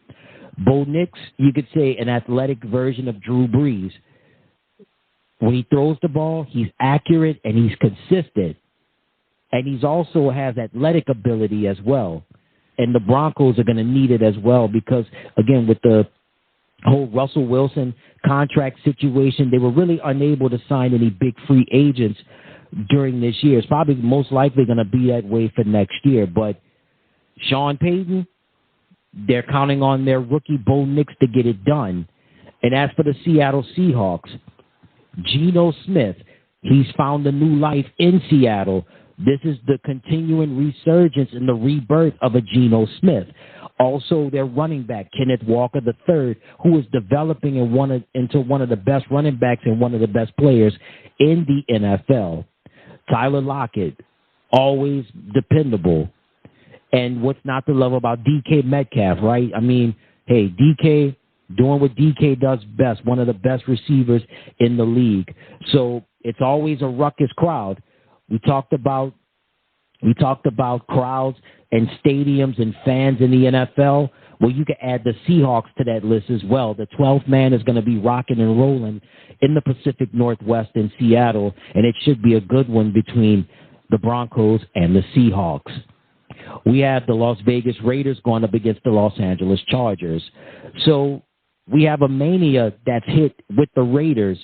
Bo Nix, you could say an athletic version of Drew Brees. When he throws the ball, he's accurate and he's consistent. And he's also has athletic ability as well. And the Broncos are going to need it as well because, again, with the whole Russell Wilson contract situation, they were really unable to sign any big free agents during this year. It's probably most likely going to be that way for next year. But Sean Payton, they're counting on their rookie Bo Nix to get it done. And as for the Seattle Seahawks, Geno Smith, he's found a new life in Seattle. This is the continuing resurgence and the rebirth of a Geno Smith. Also, their running back, Kenneth Walker III, who is developing into one of the best running backs and one of the best players in the NFL. Tyler Lockett, always dependable. And what's not to love about DK Metcalf, right? I mean, hey, DK doing what DK does best, one of the best receivers in the league. So it's always a ruckus crowd. We talked about crowds and stadiums and fans in the NFL. Well, you can add the Seahawks to that list as well. The 12th man is going to be rocking and rolling in the Pacific Northwest in Seattle, and it should be a good one between the Broncos and the Seahawks. We have the Las Vegas Raiders going up against the Los Angeles Chargers. So we have a mania that's hit with the Raiders,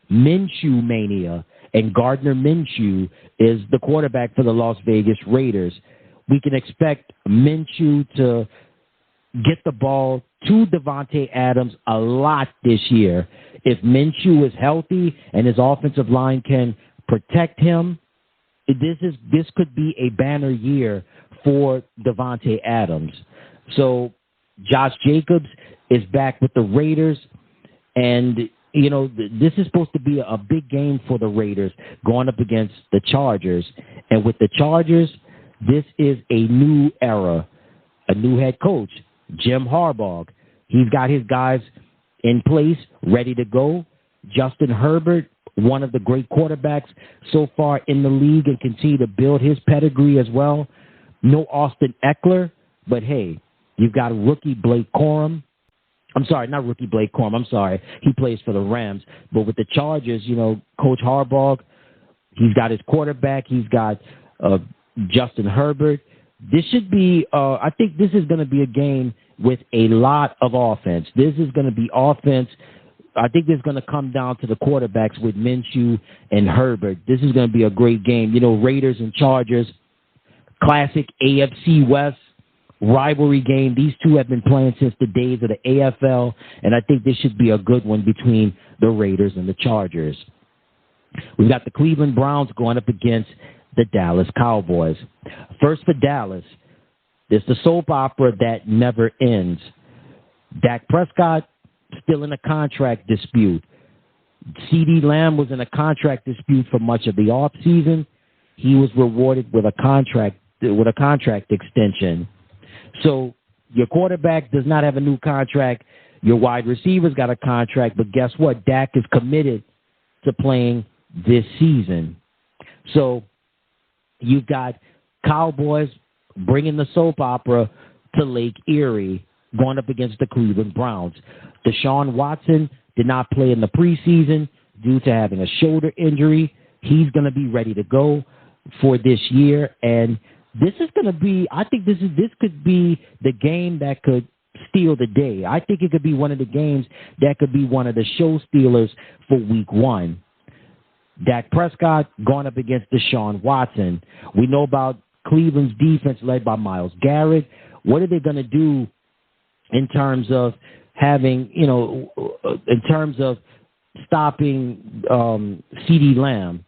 Minshew mania, and Gardner Minshew is the quarterback for the Las Vegas Raiders. We can expect Minshew to get the ball to Davante Adams a lot this year. If Minshew is healthy and his offensive line can protect him, this could be a banner year for Davante Adams. So Josh Jacobs is back with the Raiders, and you know, this is supposed to be a big game for the Raiders going up against the Chargers. And with the Chargers, this is a new era, a new head coach, Jim Harbaugh. He's got his guys in place, ready to go. Justin Herbert, one of the great quarterbacks so far in the league, and continue to build his pedigree as well. No Austin Eckler, but hey, you've got rookie Blake Corum. I'm sorry, not rookie Blake Corum. I'm sorry. He plays for the Rams. But with the Chargers, you know, Coach Harbaugh, he's got his quarterback. He's got Justin Herbert. This should be, I think this is going to be a game with a lot of offense. This is going to be offense. I think this is going to come down to the quarterbacks with Minshew and Herbert. This is going to be a great game. You know, Raiders and Chargers, classic AFC West rivalry game. These two have been playing since the days of the AFL, and I think this should be a good one between the Raiders and the Chargers. We've got the Cleveland Browns going up against the Dallas Cowboys. First for Dallas, there's the soap opera that never ends. Dak Prescott still in a contract dispute. CeeDee Lamb was in a contract dispute for much of the offseason. He was rewarded with a contract extension. So your quarterback does not have a new contract. Your wide receivers got a contract, but guess what? Dak is committed to playing this season. So you've got Cowboys bringing the soap opera to Lake Erie, going up against the Cleveland Browns. Deshaun Watson did not play in the preseason due to having a shoulder injury. He's going to be ready to go for this year, and this is going to be, I think this could be the game that could steal the day. I think it could be one of the games that could be one of the show stealers for week one. Dak Prescott going up against Deshaun Watson. We know about Cleveland's defense led by Myles Garrett. What are they going to do in terms of having, you know, in terms of stopping CeeDee Lamb?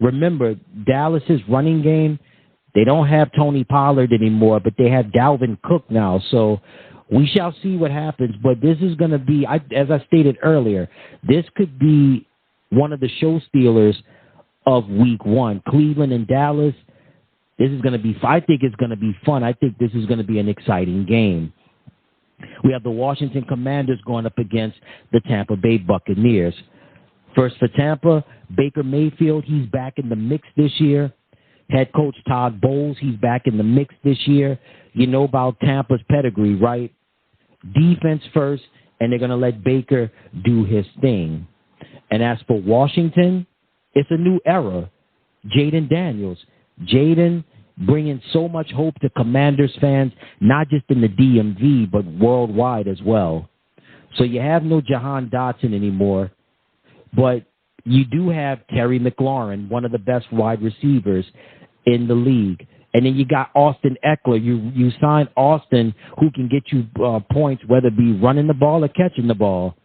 Remember, Dallas's running game, they don't have Tony Pollard anymore, but they have Dalvin Cook now. So we shall see what happens. But this is going to be, as I stated earlier, this could be one of the show stealers of week one. Cleveland and Dallas, this is going to be, I think it's going to be fun. I think this is going to be an exciting game. We have the Washington Commanders going up against the Tampa Bay Buccaneers. First for Tampa, Baker Mayfield, he's back in the mix this year. Head coach Todd Bowles, he's back in the mix this year. You know about Tampa's pedigree, right? Defense first, and they're going to let Baker do his thing. And as for Washington, it's a new era. Jaden Daniels. Jaden bringing so much hope to Commanders fans, not just in the DMV, but worldwide as well. So you have no Jahan Dotson anymore, but you do have Terry McLaurin, one of the best wide receivers in the league. And then you got Austin Eckler. You signed Austin, who can get you points, whether it be running the ball or catching the ball.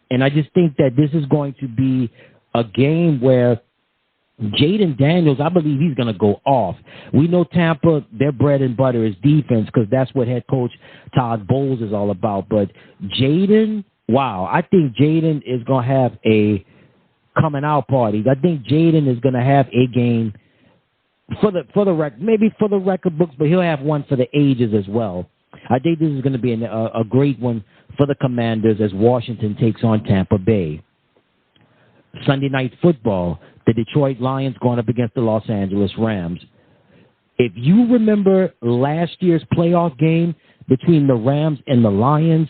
And I just think that this is going to be a game where Jaden Daniels, I believe he's going to go off. We know Tampa, their bread and butter is defense because that's what head coach Todd Bowles is all about. But Jaden, wow, I think Jaden is going to have a coming out party. I think Jaden is going to have a game for the record, maybe for the record books, but he'll have one for the ages as well. I think this is going to be a great one for the Commanders as Washington takes on Tampa Bay. Sunday Night Football, the Detroit Lions going up against the Los Angeles Rams. If you remember last year's playoff game between the Rams and the Lions,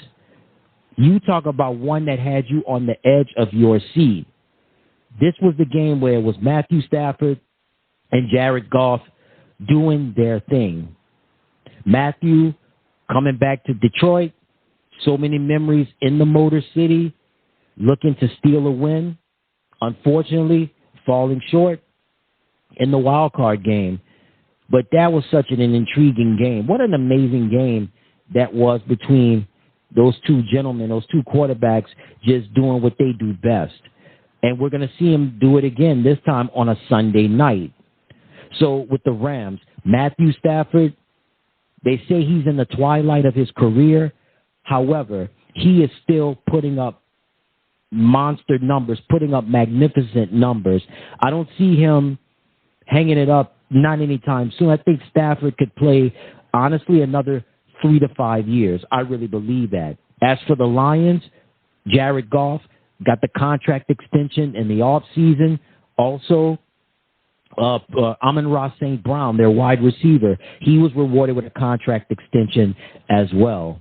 you talk about one that had you on the edge of your seat. This was the game where it was Matthew Stafford and Jared Goff doing their thing. Matthew coming back to Detroit, so many memories in the Motor City, looking to steal a win. Unfortunately, falling short in the wild card game. But that was such an intriguing game. What an amazing game that was between those two gentlemen, those two quarterbacks just doing what they do best. And we're going to see them do it again, this time on a Sunday night. So with the Rams, Matthew Stafford, they say he's in the twilight of his career. However, he is still putting up monster numbers, putting up magnificent numbers. I don't see him hanging it up, not anytime soon. I think Stafford could play, honestly, another 3 to 5 years. I really believe that. As for the Lions, Jared Goff got the contract extension in the offseason. Also, Amon-Ra St. Brown, their wide receiver, he was rewarded with a contract extension as well.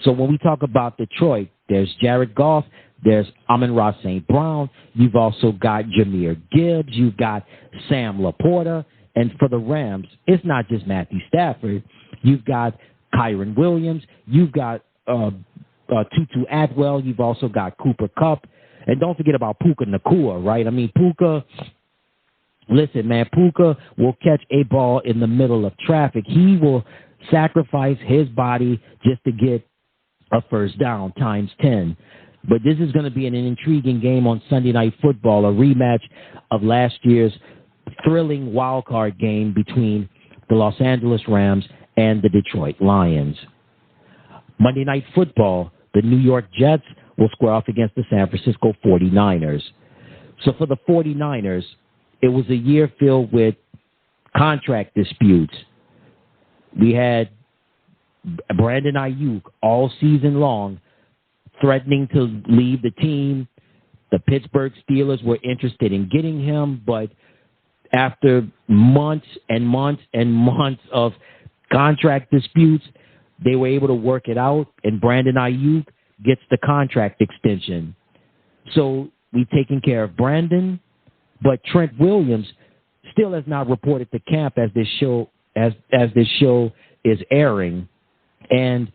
So when we talk about Detroit, there's Jared Goff, there's Amon-Ra St. Brown, you've also got Jahmyr Gibbs, you've got Sam Laporta, and for the Rams, it's not just Matthew Stafford. You've got Kyron Williams, you've got Tutu Atwell, you've also got Cooper Kupp, and don't forget about Puka Nacua, right? I mean, Puka, listen, man, Puka will catch a ball in the middle of traffic. He will sacrifice his body just to get a first down times 10. But this is going to be an intriguing game on Sunday Night Football, a rematch of last year's thrilling wild card game between the Los Angeles Rams and the Detroit Lions. Monday Night Football, the New York Jets will square off against the San Francisco 49ers. So for the 49ers, it was a year filled with contract disputes. We had Brandon Ayuk all season long threatening to leave the team. The Pittsburgh Steelers were interested in getting him, but after months and months and months of contract disputes, they were able to work it out, and Brandon Ayuk gets the contract extension. So we've taken care of Brandon, but Trent Williams still has not reported to camp as this show is airing. And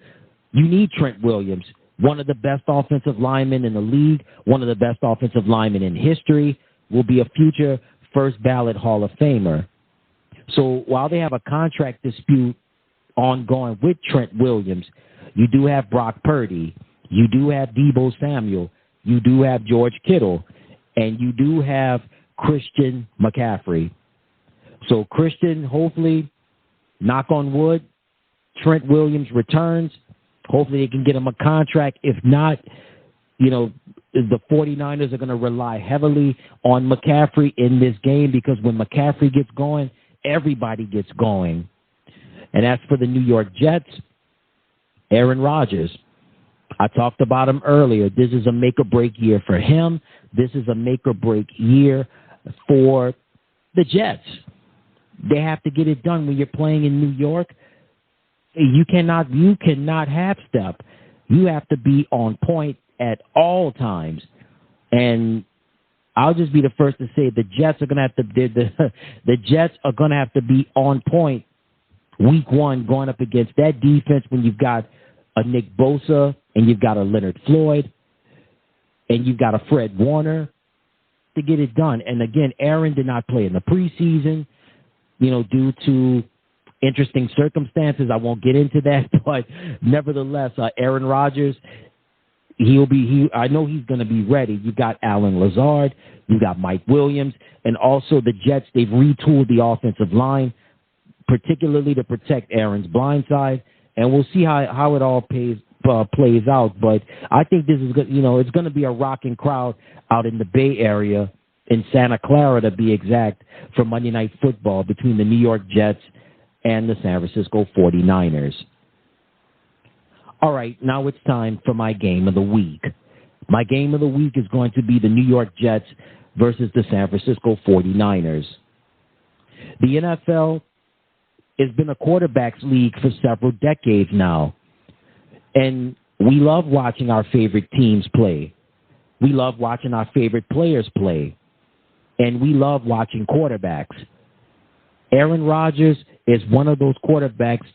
you need Trent Williams, one of the best offensive linemen in the league, one of the best offensive linemen in history, will be a future first ballot Hall of Famer. So while they have a contract dispute ongoing with Trent Williams, you do have Brock Purdy, you do have Deebo Samuel, you do have George Kittle, and you do have Christian McCaffrey. So Christian, hopefully, knock on wood, Trent Williams returns. Hopefully they can get him a contract. If not, the 49ers are going to rely heavily on McCaffrey in this game because when McCaffrey gets going, everybody gets going. And as for the New York Jets, Aaron Rodgers, I talked about him earlier. This is a make-or-break year for him. This is a make-or-break year for the Jets. They have to get it done when you're playing in New York. You cannot half step. You have to be on point at all times. And I'll just be the first to say the Jets are going to have to the Jets are going to have to be on point week one going up against that defense when you've got a Nick Bosa and you've got a Leonard Floyd and you've got a Fred Warner to get it done. And again, Aaron did not play in the preseason, due to interesting circumstances. I won't get into that, but nevertheless, Aaron Rodgers, I know he's going to be ready. You got Alan Lazard, you got Mike Williams, and also the Jets, they've retooled the offensive line, particularly to protect Aaron's blind side, and we'll see how it all plays out. But I think this is good. It's going to be a rocking crowd out in the Bay Area, in Santa Clara to be exact, for Monday Night Football between the New York Jets and the San Francisco 49ers. All right, now it's time for my game of the week. My game of the week is going to be the New York Jets versus the San Francisco 49ers. The NFL has been a quarterbacks league for several decades now, and we love watching our favorite teams play. We love watching our favorite players play, and we love watching quarterbacks. Aaron Rodgers is one of those quarterbacks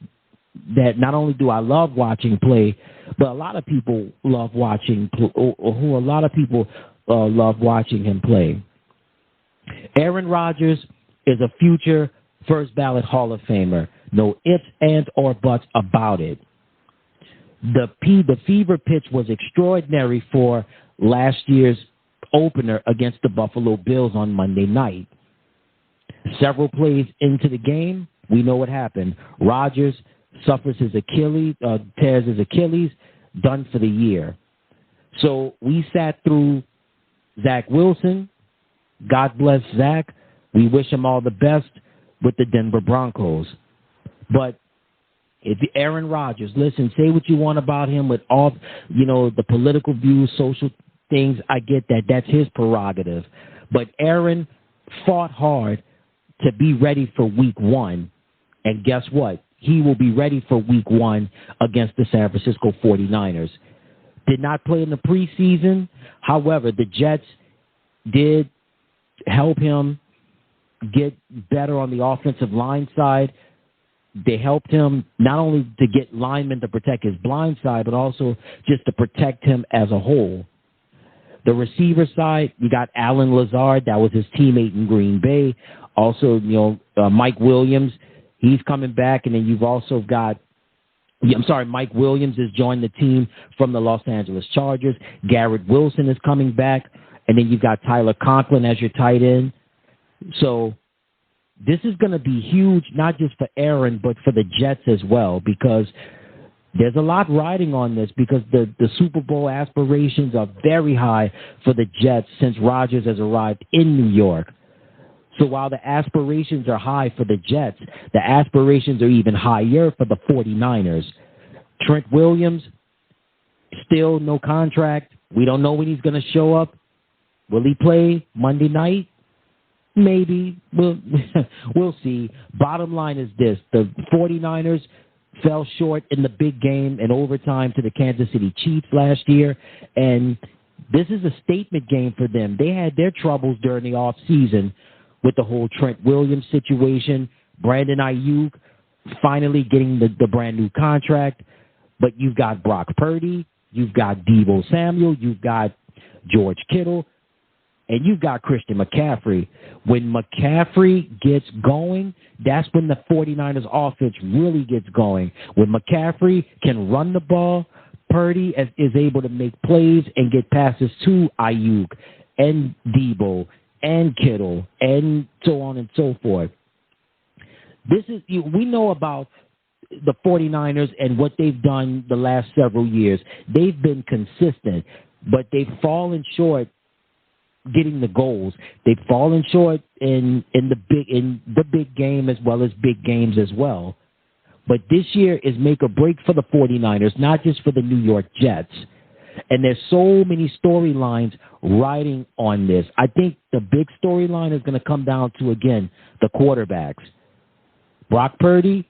that not only do I love watching play, but a lot of people love watching love watching him play. Aaron Rodgers is a future first ballot Hall of Famer. No ifs, ands, or buts about it. The fever pitch was extraordinary for last year's opener against the Buffalo Bills on Monday night. Several plays into the game, we know what happened. Rodgers suffers his Achilles, tears his Achilles, done for the year. So we sat through Zach Wilson. God bless Zach. We wish him all the best with the Denver Broncos. But if Aaron Rodgers, listen, say what you want about him with all, the political views, social things. I get that. That's his prerogative. But Aaron fought hard to be ready for week one. And guess what? He will be ready for week one against the San Francisco 49ers. Did not play in the preseason. However, the Jets did help him get better on the offensive line side. They helped him not only to get linemen to protect his blind side, but also just to protect him as a whole. The receiver side, you got Alan Lazard. That was his teammate in Green Bay. Also, Mike Williams. He's coming back, and then you've also got, Mike Williams has joined the team from the Los Angeles Chargers. Garrett Wilson is coming back, and then you've got Tyler Conklin as your tight end. So this is going to be huge, not just for Aaron, but for the Jets as well, because there's a lot riding on this, because the Super Bowl aspirations are very high for the Jets since Rodgers has arrived in New York. So while the aspirations are high for the Jets, the aspirations are even higher for the 49ers. Trent Williams, still no contract. We don't know when he's going to show up. Will he play Monday night? Maybe. We'll see. Bottom line is this. The 49ers fell short in the big game in overtime to the Kansas City Chiefs last year, and this is a statement game for them. They had their troubles during the offseason with the whole Trent Williams situation, Brandon Ayuk finally getting the brand new contract. But you've got Brock Purdy, you've got Deebo Samuel, you've got George Kittle, and you've got Christian McCaffrey. When McCaffrey gets going, that's when the 49ers offense really gets going. When McCaffrey can run the ball, Purdy is able to make plays and get passes to Ayuk and Deebo and Kittle, and so on and so forth. We know about the 49ers and what they've done the last several years. They've been consistent, but they've fallen short getting the goals. They've fallen short in the big game as well as big games as well. But this year is make or break for the 49ers, not just for the New York Jets. And there's so many storylines riding on this. I think the big storyline is going to come down to, again, the quarterbacks. Brock Purdy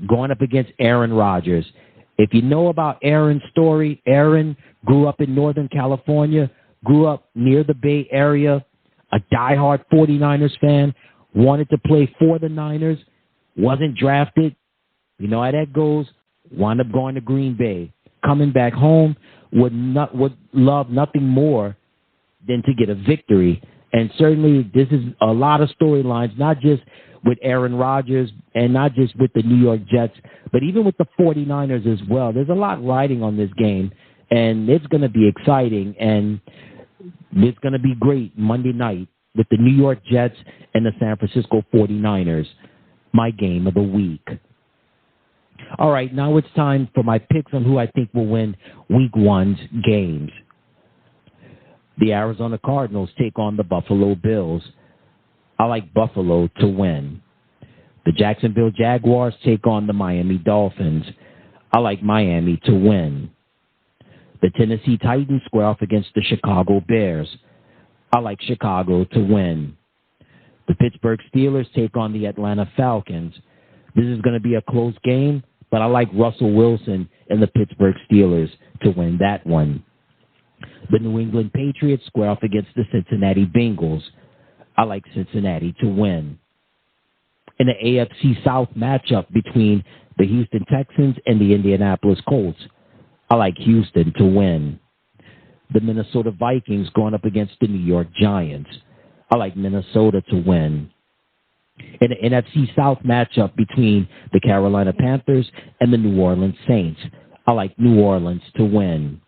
going up against Aaron Rodgers. If you know about Aaron's story, Aaron grew up in Northern California, grew up near the Bay Area, a diehard 49ers fan, wanted to play for the Niners, wasn't drafted. You know how that goes. Wound up going to Green Bay. Coming back home, would love nothing more than to get a victory. And certainly this is a lot of storylines, not just with Aaron Rodgers and not just with the New York Jets, but even with the 49ers as well. There's a lot riding on this game. And it's going to be exciting, and it's going to be great Monday night with the New York Jets and the San Francisco 49ers, my game of the week. All right, now it's time for my picks on who I think will win Week 1's games. The Arizona Cardinals take on the Buffalo Bills. I like Buffalo to win. The Jacksonville Jaguars take on the Miami Dolphins. I like Miami to win. The Tennessee Titans square off against the Chicago Bears. I like Chicago to win. The Pittsburgh Steelers take on the Atlanta Falcons. This is going to be a close game, but I like Russell Wilson and the Pittsburgh Steelers to win that one. The New England Patriots square off against the Cincinnati Bengals. I like Cincinnati to win. In the AFC South matchup between the Houston Texans and the Indianapolis Colts, I like Houston to win. The Minnesota Vikings going up against the New York Giants. I like Minnesota to win. In the NFC South matchup between the Carolina Panthers and the New Orleans Saints, I like New Orleans to win.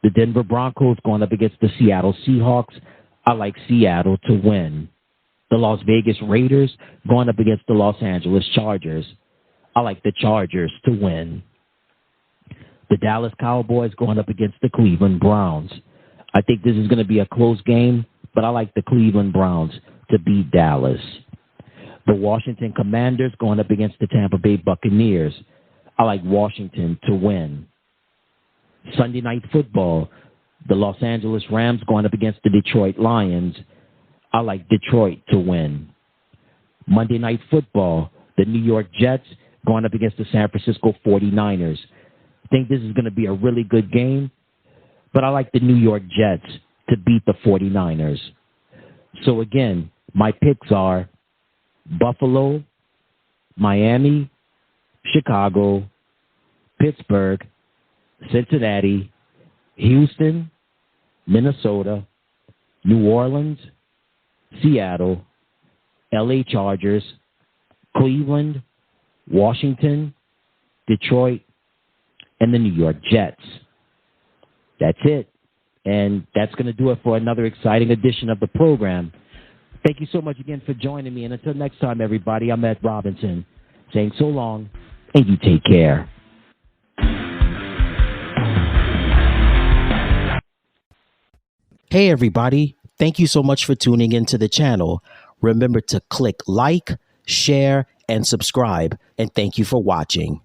The Denver Broncos going up against the Seattle Seahawks, I like Seattle to win. The Las Vegas Raiders going up against the Los Angeles Chargers, I like the Chargers to win. The Dallas Cowboys going up against the Cleveland Browns. I think this is going to be a close game, but I like the Cleveland Browns to beat Dallas. The Washington Commanders going up against the Tampa Bay Buccaneers. I like Washington to win. Sunday Night Football, the Los Angeles Rams going up against the Detroit Lions. I like Detroit to win. Monday Night Football, the New York Jets going up against the San Francisco 49ers. I think this is going to be a really good game, but I like the New York Jets to beat the 49ers. So again, my picks are Buffalo, Miami, Chicago, Pittsburgh, Cincinnati, Houston, Minnesota, New Orleans, Seattle, LA Chargers, Cleveland, Washington, Detroit, and the New York Jets. That's it. And that's going to do it for another exciting edition of the program. Thank you so much again for joining me. And until next time, everybody, I'm Ed Robinson saying so long, and you take care. Hey, everybody. Thank you so much for tuning into the channel. Remember to click like, share, and subscribe. And thank you for watching.